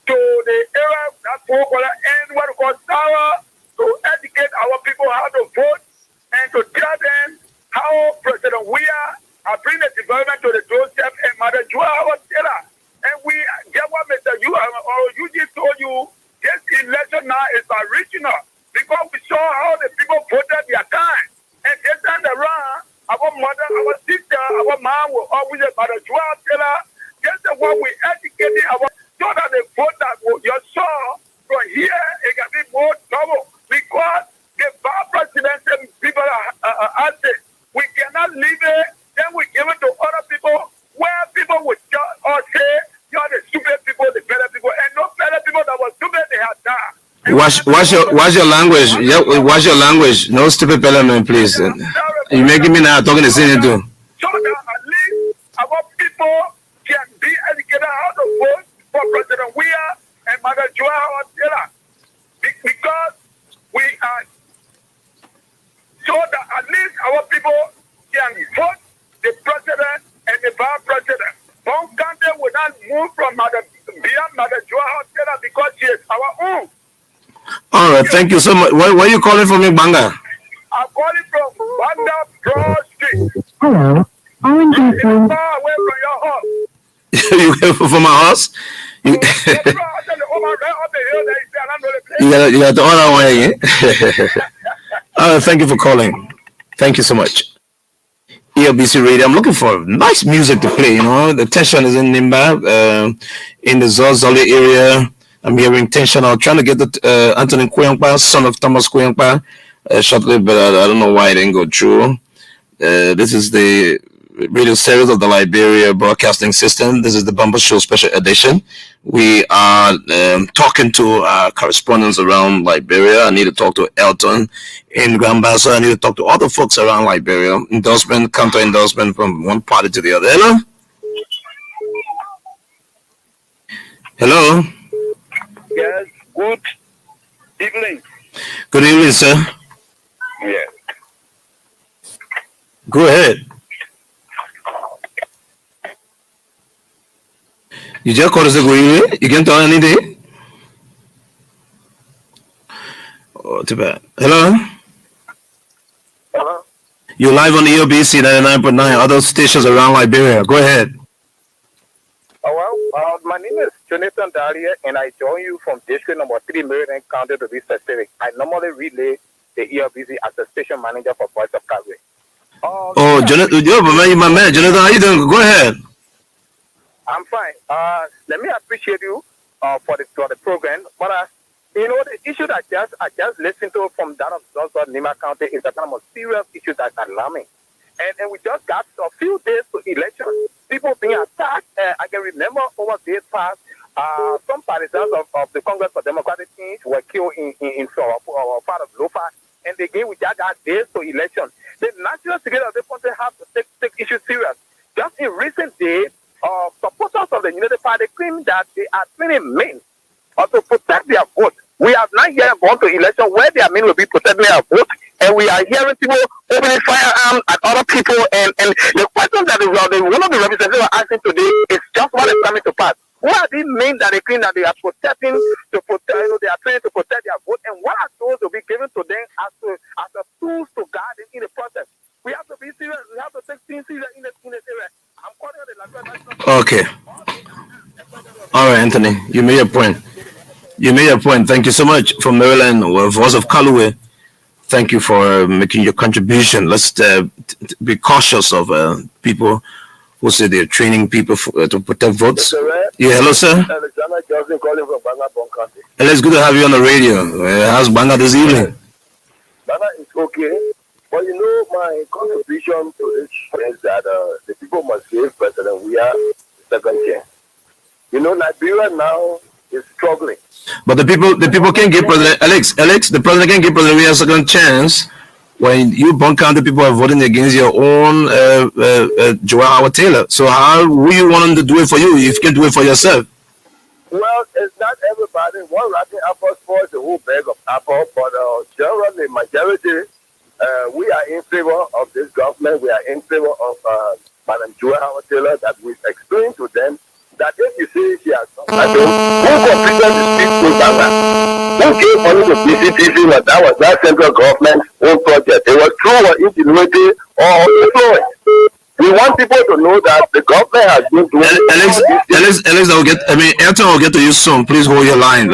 to the area that we call and what we call Tower to educate our people how to vote and to tell them how President Weah bring the development to the doorstep and Mother Joa Taylor. And we get what Mr. You just told you this election now is original because we saw how the people voted their time. And this time around, our mother, our sister, our mom will always Mother Joa Taylor. This is what we educated our so that the vote that you saw from here, it can be more trouble because the vice president people are asking, we cannot leave it, then we give it to other people where people would just or say, you're the stupid people, the better people, and no better people that were stupid, they have died. What's your language? Yeah, what's your language? No stupid element, please. You're making me now talking the same too. So that at least our people can be educated how to vote for President Weah and Mother Joa Taylor. Because we are so that at least our people can vote the president and the vice president. One country will not move from beyond Mother Joa Taylor because she is our own. All right, thank you so much. Where are you calling from in Banga? I'm calling from Banda Broad Street. Hello. Orange It's far away from your house. You came from my house? You got the other way. Thank you for calling. Thank you so much. ELBC Radio. I'm looking for nice music to play. You know, the tension is in Nimba, in the Zole area. I'm hearing tension. I'm trying to get the Anthony Kuyongba, son of Thomas Kuyongba, shortly, but I don't know why it didn't go through. This is the radio series of the Liberia Broadcasting System. This is the Bumper Show Special Edition. We are talking to our correspondents around Liberia. I need to talk to Elton in Grand Bassa. I need to talk to other folks around Liberia. Endorsement, counter endorsement from one party to the other. Hello? Hello? Yes, good evening. Good evening, sir. Yeah. Go ahead. You just called us a good evening? You can tell anything? Oh, too bad. Hello? Hello? You're live on the EOBC 99.9, other stations around Liberia. Go ahead. My name is Jonathan Daria, and I join you from district number 3, Maryland County, to be specific. I normally relay the ELBC as the station manager for Voice of Calgary. Oh, Jonathan, my man, Jonathan, how you doing? Go ahead. I'm fine. Let me appreciate you for the program. But the issue that I just listened to from that of Nima County is a kind of a serious issue that's alarming. And we just got a few days to election. People being attacked. I can remember over days past, some partisans of the Congress for Democratic Change were killed in part of Lofa. And again, we just got days to election. The national security of the country have to take issues serious. Just in recent days, supporters of the United Party claim that they are training men to protect their vote. We have not yet gone to election where their men will be protecting their vote. And we are hearing people opening firearms at other people. And the question that one of the representatives are asking today is just what is coming to pass. What are these men that they claim that they are protecting to protect, they are trying to protect their vote? And what are those to be given to them as a tools to guide them in the process? We have to be serious. We have to take things serious in this area. I'm calling on the Liberia. Okay. All right, Anthony, you made your point. Thank you so much. From Maryland, Voice of Calgary. Thank you for making your contribution. Let's be cautious of people who say they're training people to protect votes. Yeah, hello, sir. Alexander Johnson calling from Banga, County. It's good to have you on the radio. How's Banga this evening? Banga is okay. But my contribution to this is that the people must give President Weah second chance. Liberia now is struggling. But the people can give President Alex, the president can give President Weah a second chance when you bunk out the people are voting against your own Joel Howard Taylor. So how will you want him to do it for you if you can do it for yourself? Well, it's not everybody. One rotten apple spoils the whole bag of apple, but generally, majority, we are in favor of this government. We are in favor of Madam Joel Howard Taylor, that we explain to them that if you say she has who completed the street program, who gave money to PCTC, but that was not central government own project. It was through or ingenuity or influence. We want people to know that the government has been doing Alex, Elton will get to you soon. Please hold your line.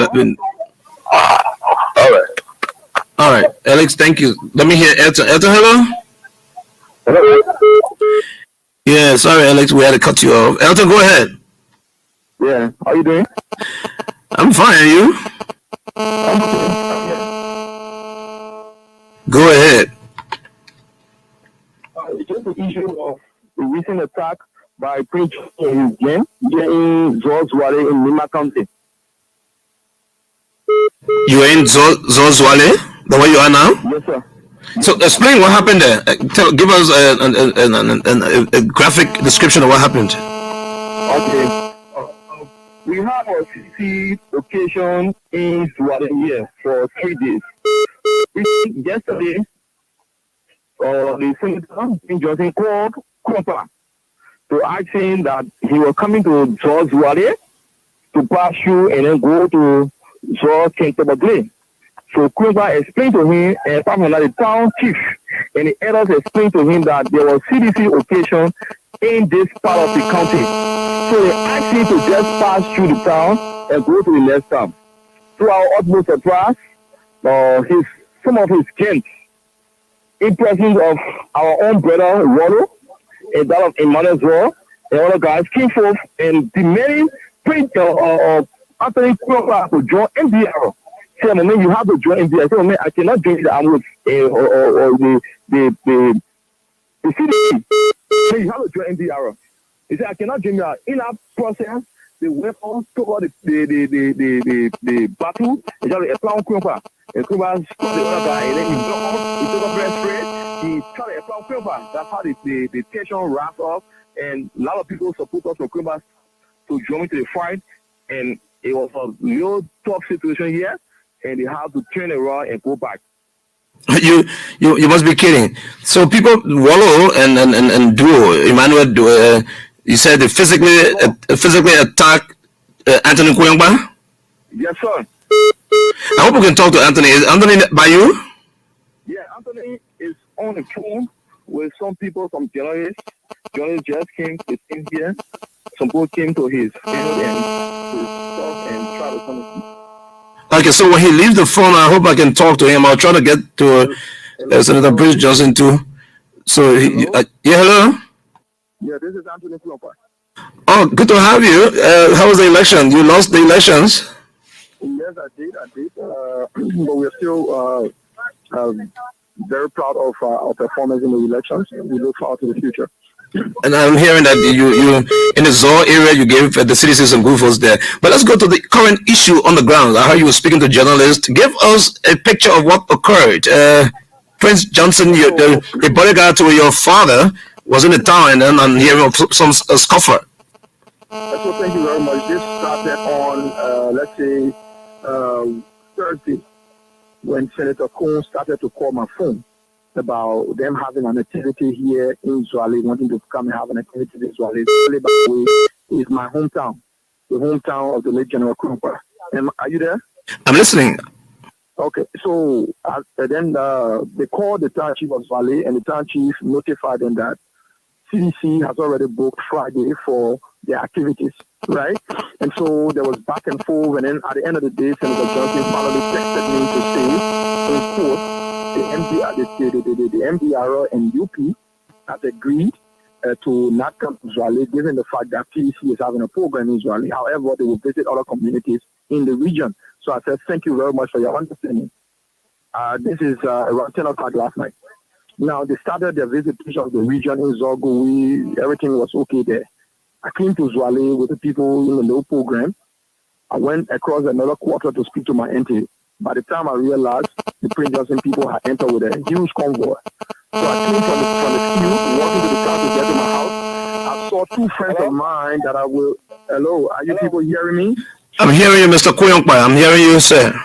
All right, Alex, thank you. Let me hear Elton. Elton, hello? Yeah, sorry, Alex, we had to cut you off. Elton, go ahead. Yeah, how you doing? I'm fine, and you? Go ahead. It's just the issue of the recent attack by Prince and his gang in Zozwale in Nima County. You are in Zozwale, the way you are now? Yes, sir. So explain what happened there. Give us a graphic description of what happened. Okay. We have a city location in Sweden here for 3 days. Yesterday, the senator in Johnson called Krumpa to ask him that he was coming to George Wale to pass through and then go to George Kentabagli. So Krumpa explained to him, and the town chief and the others explained to him that there was CDC location in this part of the county. So they asked him to just pass through the town and go to the next town. To our utmost surprise, some of his gens, in presence of our own brother Rollo and that of Emmanuel Zor, and other guys came forth and demanding Anthony Krumpa to join MDR. Say, man, you have to join MDR. I said, man, I cannot join the arm with You see, so you have to join NDR. He said, I cannot give you in that process. The weapons took out the battle. He just a plan Kumpa. And Kumpa stopped the other guy, and then he blocked off. He took a breast spray. He tried to apply Kumpa. That's how the tension wrapped up. And a lot of people support us from Kumpa to join into the fight. And it was a real tough situation here. And they had to turn around and go back. You must be kidding. So people Wallo and Duo, Emmanuel Duo, you said they physically attack Anthony Kuyangba? Yes, sir. I hope we can talk to Anthony. Is Anthony by you? Yeah, Anthony is on the phone with some people, some journalists. Journalists just came here. Some people came to his field and try to come. Okay, so when he leaves the phone, I hope I can talk to him. I'll try to get to Senator Bruce Johnson too. So, hello? Yeah, hello? Yeah, this is Anthony Klopper. Oh, good to have you. How was the election? You lost the elections? Yes, I did. But we're still very proud of our performance in the elections. We look forward to the future. And I'm hearing that you in the Zor area, you gave the citizens some good votes there. But let's go to the current issue on the ground. I heard you were speaking to journalists. Give us a picture of what occurred. Prince Johnson, the bodyguard to your father, was in the town, and then I'm hearing of some scoffer. So thank you very much. This started on, let's say, Thursday, when Senator Cohn started to call my phone about them having an activity here in Zwali, wanting to come and have an activity in Zwali. Zwali, by the way, is my hometown, the hometown of the late General Krumpa. Are you there? I'm listening. Okay, so then they called the town chief of Zwali, and the town chief notified them that CDC has already booked Friday for their activities, right? And so there was back and forth, and then at the end of the day, Senator Johnson finally texted me to say, in court, the MDR and UP has agreed to not come to Zwali, given the fact that PEC is having a program in Zwali. However, they will visit other communities in the region. So I said, thank you very much for your understanding. This is around 10 o'clock last night. Now, they started their visitation of the region in Zogo. Everything was okay there. I came to Zwali with the people in the low program. I went across another quarter to speak to my auntie. By the time I realized the Prince Johnson people had entered with a huge convoy. So I came from the field, walking to the town to get to my house. I saw two friends of mine that I will... Hello, are you people hearing me? I'm hearing you, Mr. Kuyongpa. I'm hearing you, sir.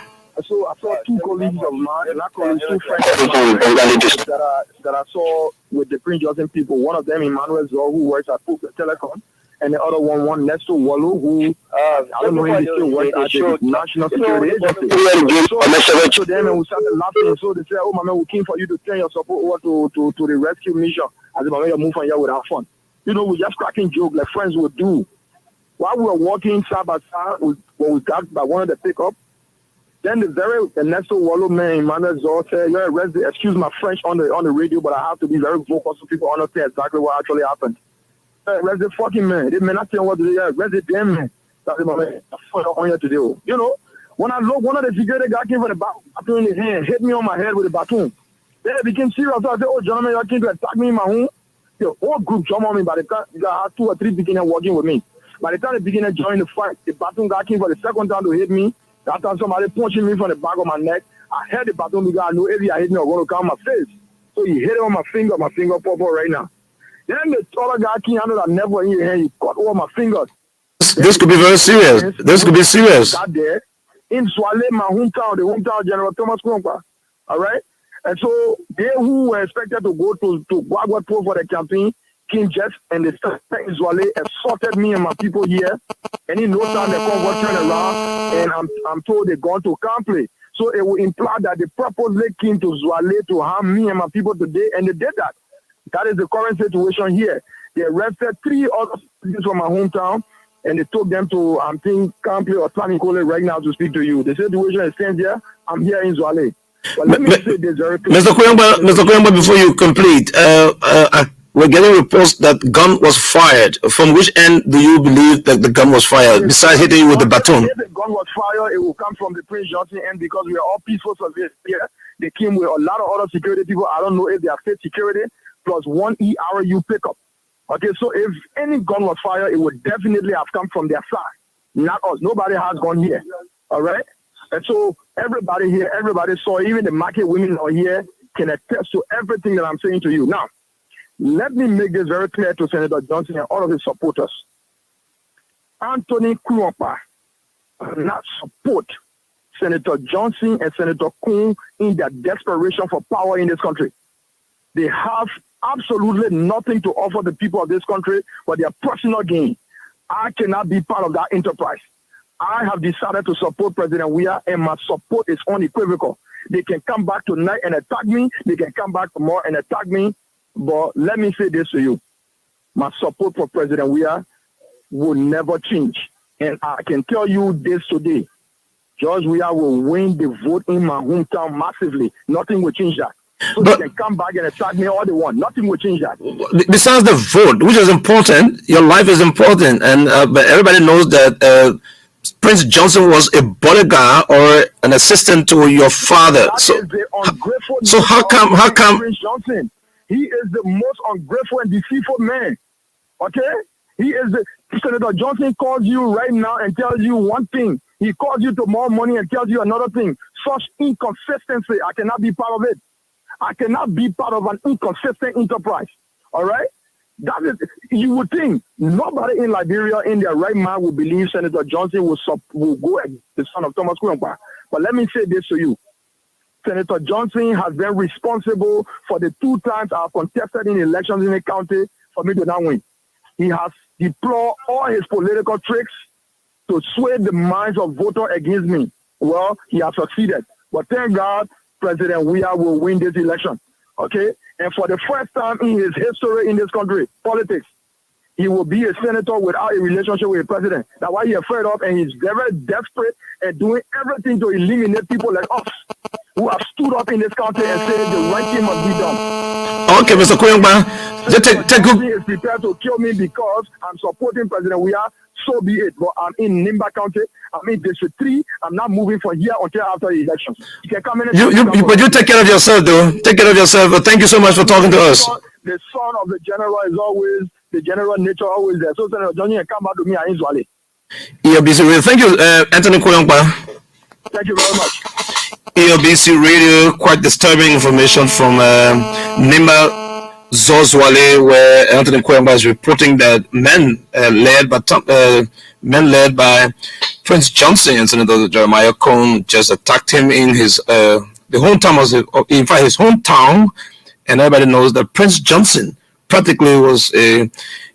So I saw two colleagues of mine, not colleagues, two friends of mine that I saw with the Prince Johnson people. One of them, Emmanuel Zor, who works at Telecom, and the other one Nestor Wallo, who I don't know if he still works at the National Security Agency. So I talked to them and we started laughing. So they said, "Oh, my man, we came for you to turn your support over to the rescue mission." I said, "My man, you move on here with our fun." You know, we just cracking jokes like friends would do. While we were walking side by side, when we got by one of the pickup, then the Nestor Wallo man, Emmanuel Zor, said, "You're arrested." Excuse my French on the radio, but I have to be very vocal so people understand exactly what actually happened. Arrest the fucking man. They may not tell what to do. Arrest the damn man. That's my man. On here to do. You know, when I look, one of the security guys came from the baton in his hand, hit me on my head with a baton. Then it became serious. So I said, "Oh, gentlemen, y'all came to attack me in my home." The whole group jumped on me. By the time you got 2 or 3 beginners working with me. By the time the beginner joined the fight, the baton guy came for the second time to hit me. That time somebody punching me from the back of my neck. I heard the baton because I know if he hit me, I'm going to come on my face. So he hit it on my finger pop right now. Then the other guy came under that never in your hand. He cut over my fingers. This could be very serious. This could be serious. Got there in Zwali, my hometown, the hometown General Thomas Krumpa. All right? And so they who were expected to go to Guagua Pro for the campaign came just and they started in Zwali, assaulted me and my people here. And in no time, the convoy turned around and I'm told they're going to Campley. So it will imply that they purposely came to Zwali to harm me and my people today, and they did that. That is the current situation here. They arrested 3 other citizens from my hometown, and they took them to, I'm thinking, Campley or Tlanikole right now to speak to you. The situation is stands here. I'm here in Zwali. But let me say this very clearly. Mr. Kuyongba, before you complete, we're getting reports that gun was fired. From which end do you believe that the gun was fired, besides hitting you with the baton? If the gun was fired, it will come from the Prince Johnson end because we are all peaceful surveillance here. They came with a lot of other security people. I don't know if they are state security, plus 1 ERU pickup. Okay, so if any gun was fired, it would definitely have come from their side, not us. Nobody has gone here. All right? And so everybody here, everybody saw, even the market women are here, can attest to everything that I'm saying to you. Now, let me make this very clear to Senator Johnson and all of his supporters. Anthony Kuompa not support Senator Johnson and Senator Kuhn in their desperation for power in this country. They have absolutely nothing to offer the people of this country but their personal gain. I cannot be part of that enterprise. I have decided to support President Weah, and my support is unequivocal. They can come back tonight and attack me. They can come back tomorrow and attack me. But let me say this to you. My support for President Weah will never change. And I can tell you this today. George Weah will win the vote in my hometown massively. Nothing will change that. So they can come back and attack me all they want. Nothing will change that. Besides the vote, which is important, your life is important. And but everybody knows that Prince Johnson was a bodyguard or an assistant to your father. So how come Prince Johnson? He is the most ungrateful and deceitful man. Okay? He is Senator Johnson calls you right now and tells you one thing. He calls you tomorrow morning and tells you another thing. Such inconsistency, I cannot be part of it. I cannot be part of an inconsistent enterprise. All right? That is, you would think nobody in Liberia in their right mind would believe Senator Johnson will go against the son of Thomas Kuompa. But let me say this to you. Senator Johnson has been responsible for the 2 times I have contested in elections in the county for me to not win. He has deployed all his political tricks to sway the minds of voters against me. Well, he has succeeded. But thank God, President Weah will win this election. Okay? And for the first time in his history in this country, politics, he will be a senator without a relationship with a president. That's why he's afraid of, and he's very desperate and doing everything to eliminate people like us who have stood up in this country and said the right thing must be done. Okay, Mr. Kuompa, he is prepared to kill me because I'm supporting President Weah. So be it. But I'm in Nimba County. I'm in District 3. I'm not moving from here until after the elections. You can come in. But you take care of yourself, though. Take care of yourself. But thank you so much for talking to us. The son of the general is always the general nature, always there. So Senator Johnny can come back to me and Israeli. ELBC Radio. Thank you, Anthony Kuompa. Thank you very much. ELBC Radio. Quite disturbing information from Nimba Zozwale, where Anthony Kuompa is reporting that men led by Prince Johnson and Senator Jeremiah Cohn just attacked him in his his hometown, and everybody knows that Prince Johnson practically was a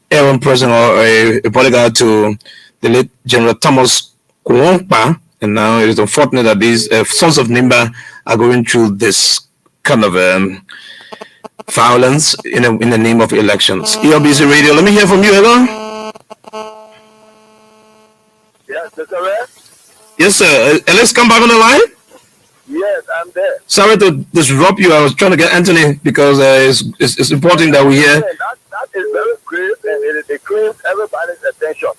errand person or a bodyguard to the late General Thomas Kuompa, and now it is unfortunate that these sons of Nimba are going through this kind of violence in the name of elections. ELBC Radio, let me hear from you. Hello? Yes, Mr. Red? Yes, sir. Let's come back on the line. Yes, I'm there. Sorry to disrupt you. I was trying to get Anthony because it's important that we hear. That is very grave, and it claims everybody's attention.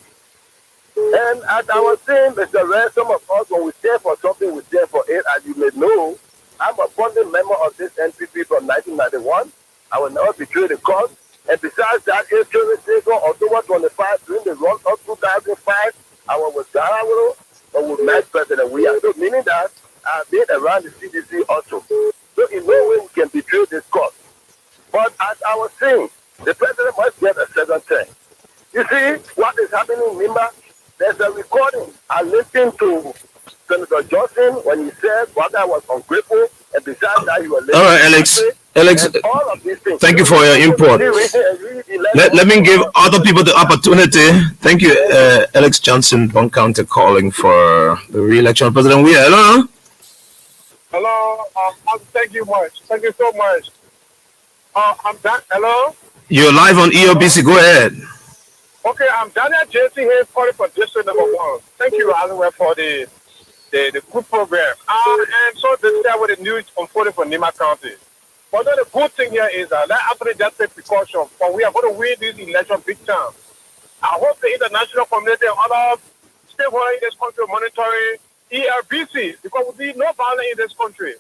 And as I was saying, Mr. Red, some of us, when we stand for something, we stand for it. As you may know, I'm a founding member of this NPP from 1991. I will never betray the cause. And besides that, on October 25, during the run of 2005, I was with Darawaro, but we met President Weah. So meaning that I've been around the CDC also. So in no way we can betray this cause. But as I was saying, the president must get a second chance. You see what is happening in Nimba? There's a recording. I listened to Senator Johnson when he said Wada was ungrateful, and besides that, he was all right, Alex, all of these things. Thank you for your input. Let me give other people the opportunity. Thank you, Alex Johnson, Bond County, calling for the re-election of President Weah. Hello? Hello, thank you much. Thank you so much. I'm Dan. Hello? You're live on ELBC. Go ahead. Okay, I'm Daniel JC here, calling for District Number 1. Thank you, Alan, for the good program. And so this is with the news unfolding for Nimba County. But the good thing here is that let Anthony just take precaution, but we are going to win this election big time. I hope the international community and other stakeholders in this country are monitoring ELBC, because we need no violence in this country.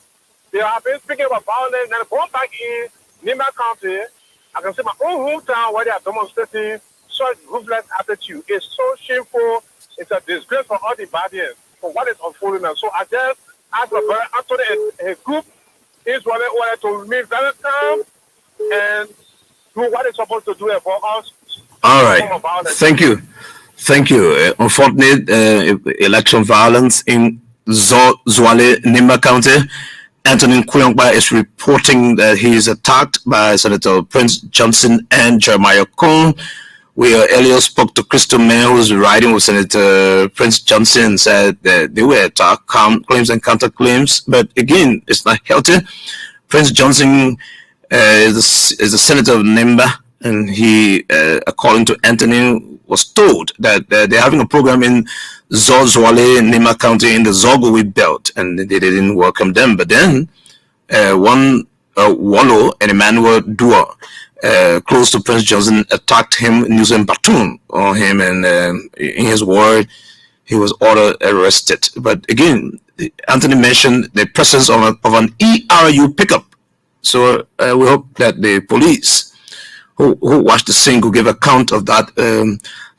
They have been speaking about violence and going back in Nimba County. I can say my own hometown where they are demonstrating such ruthless attitude is so shameful. It's a disgrace for all the Badians for what is unfolding now. So I just ask the brother Anthony and his group is wanted to remain very calm and do what it's supposed to do for us. All right. Thank you. Thank you. Unfortunate election violence in Zwale, Nimba County. Anthony Kuyongba is reporting that he is attacked by Senator Prince Johnson and Jeremiah Kong. We earlier spoke to Crystal Mann, who was riding with Senator Prince Johnson, said that they were attacked, claims and counterclaims. But again, it's not healthy. Prince Johnson is a senator of Nimba, and he, according to Anthony, was told that they're having a program in Zwale, Nimba County in the Zogowe belt, and they didn't welcome them. But then one Wallo and Emmanuel Dua, close to Prince Johnson, attacked him using baton on him, and in his word, he was ordered arrested. But again, Anthony mentioned the presence of an ERU pickup. So we hope that the police who watched the scene could give account of that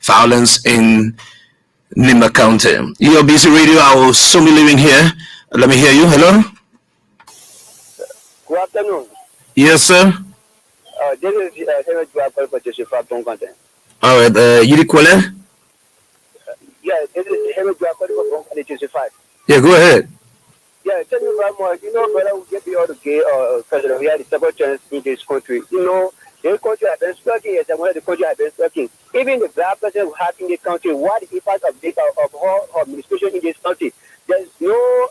violence in Nimba County. ELBC Radio, I will soon be leaving here. Let me hear you. Hello? Good afternoon. Yes, sir. This is Henry Joapel for Josephat Tonkanten. All right. Yidi Kwele? Yeah, this is Henry Joapel for Josephat. Yeah, go ahead. Yeah, tell me about more. You know, brother, we get the other gay president. We had the several chances in this country. You know, the country has been striking, yes, and one of the country has been striking. Even the black person we have in the country, what is the impact of all administration in this country? There's no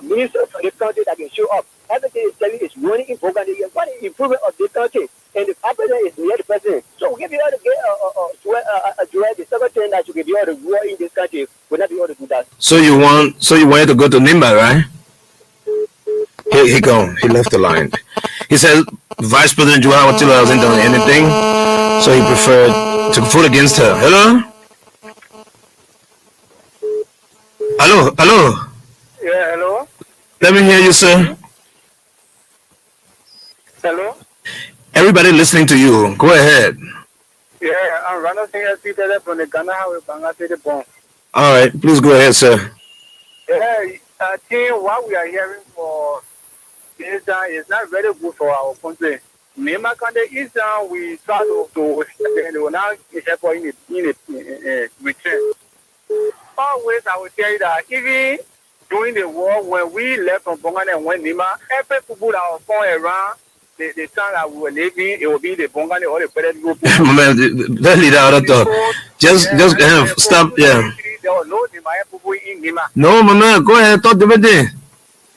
minister for the country that can show up. Everything is telling is running in program. What is the improvement of the country? And the president is near the president. So we give you all the second thing that you give you all the war in this country. We're not be able to do that. So you wanted to go to Nimba, right? He gone. He left the line. He said Vice President Joao Attila hasn't done anything, so he preferred to vote against her. Hello? Hello? Yeah, hello? Let me hear you, sir. Hello? Everybody listening to you. Go ahead. Yeah, I'm Ronald Singer Peter from the Ghana Highway Banga City Bond. All right. Please go ahead, sir. Yeah, I think what we are hearing for this is not very good for our country. Nimba County is we try to now help in return. Always I will tell you that even during the war when we left from Bongani and went Nimba, every people that were going around the town that we were living, it will be the Bongani or the Federal group. That leader out of the just stop. Yeah. There were no Nimba people in Nimba. No, Mama, go ahead. Talk to me.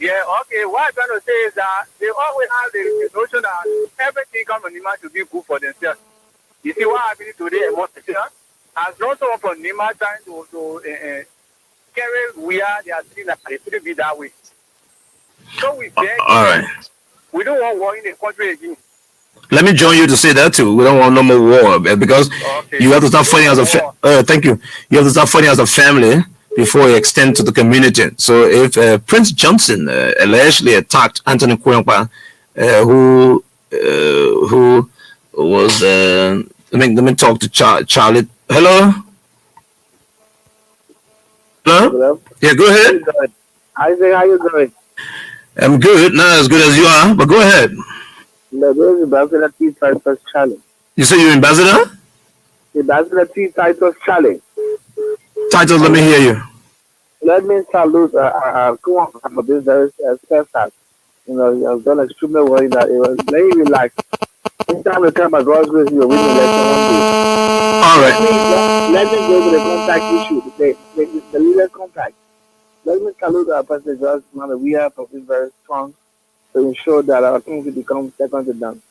Yeah, okay. What I'm trying to say is that they always have the notion that everything comes from Nimba to be good for themselves. You see what happening today amongst the as long someone from Nimba trying to carry where they are seeing that it shouldn't be that way. So we beg. All right. We don't want war in the country again. Let me join you to say that too. We don't want no more war because you have to start fighting as a thank you. You have to start fighting as a family before you extend to the community. So if Prince Johnson allegedly attacked Anthony Kuyongba, who was let me talk to Charlie. Hello? Hello? Yeah, go ahead. Isaac, how you doing? I'm good, not as good as you are, but go ahead. No, this is Ambassador T. Titus Charlie. You say you're ambassador? Ambassador T. Titus Charlie. Titus, let me hear you. Let me salute come on for this very steadfast. You know, you have done extremely well in that. It was very relaxed. Anytime we come by God's grace, you will win the election one day. All right. Let me go to the contact issue, the leader contact. Let me salute our President George Mother. We have been very strong to ensure that our things will become second to none.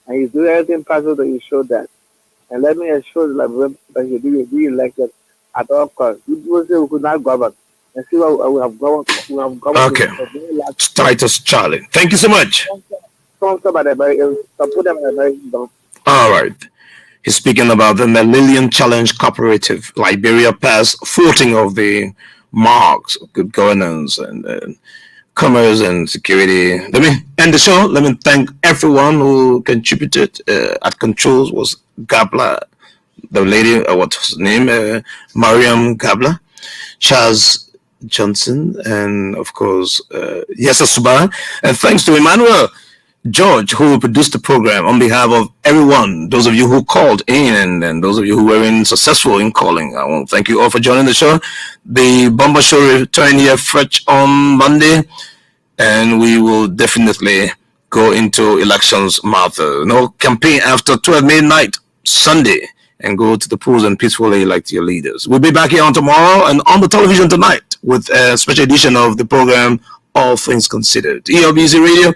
And he's doing everything possible to ensure that. And let me assure you that he will be re-elected at all costs. People say we could not govern. And see what we have governed. Okay. Titus Charlie. Thank you so much. All right. He's speaking about the Millennium Challenge Cooperative. Liberia passed 14 of the marks of good governance and commerce and security. Let me end the show. Let me thank everyone who contributed. At controls was Gabla, the lady, what's her name? Mariam Gabla, Charles Johnson, and of course, Yesa Suba. And thanks to Emmanuel George, who produced the program on behalf of everyone, those of you who called in and those of you who were successful in calling. I want to thank you all for joining the show. The Bomber Show return here fresh on Monday, and we will definitely go into elections marathon. No campaign after 12 midnight Sunday, and go to the polls and peacefully elect your leaders. We'll be back here on tomorrow and on the television tonight with a special edition of the program All Things Considered. ELBC Radio,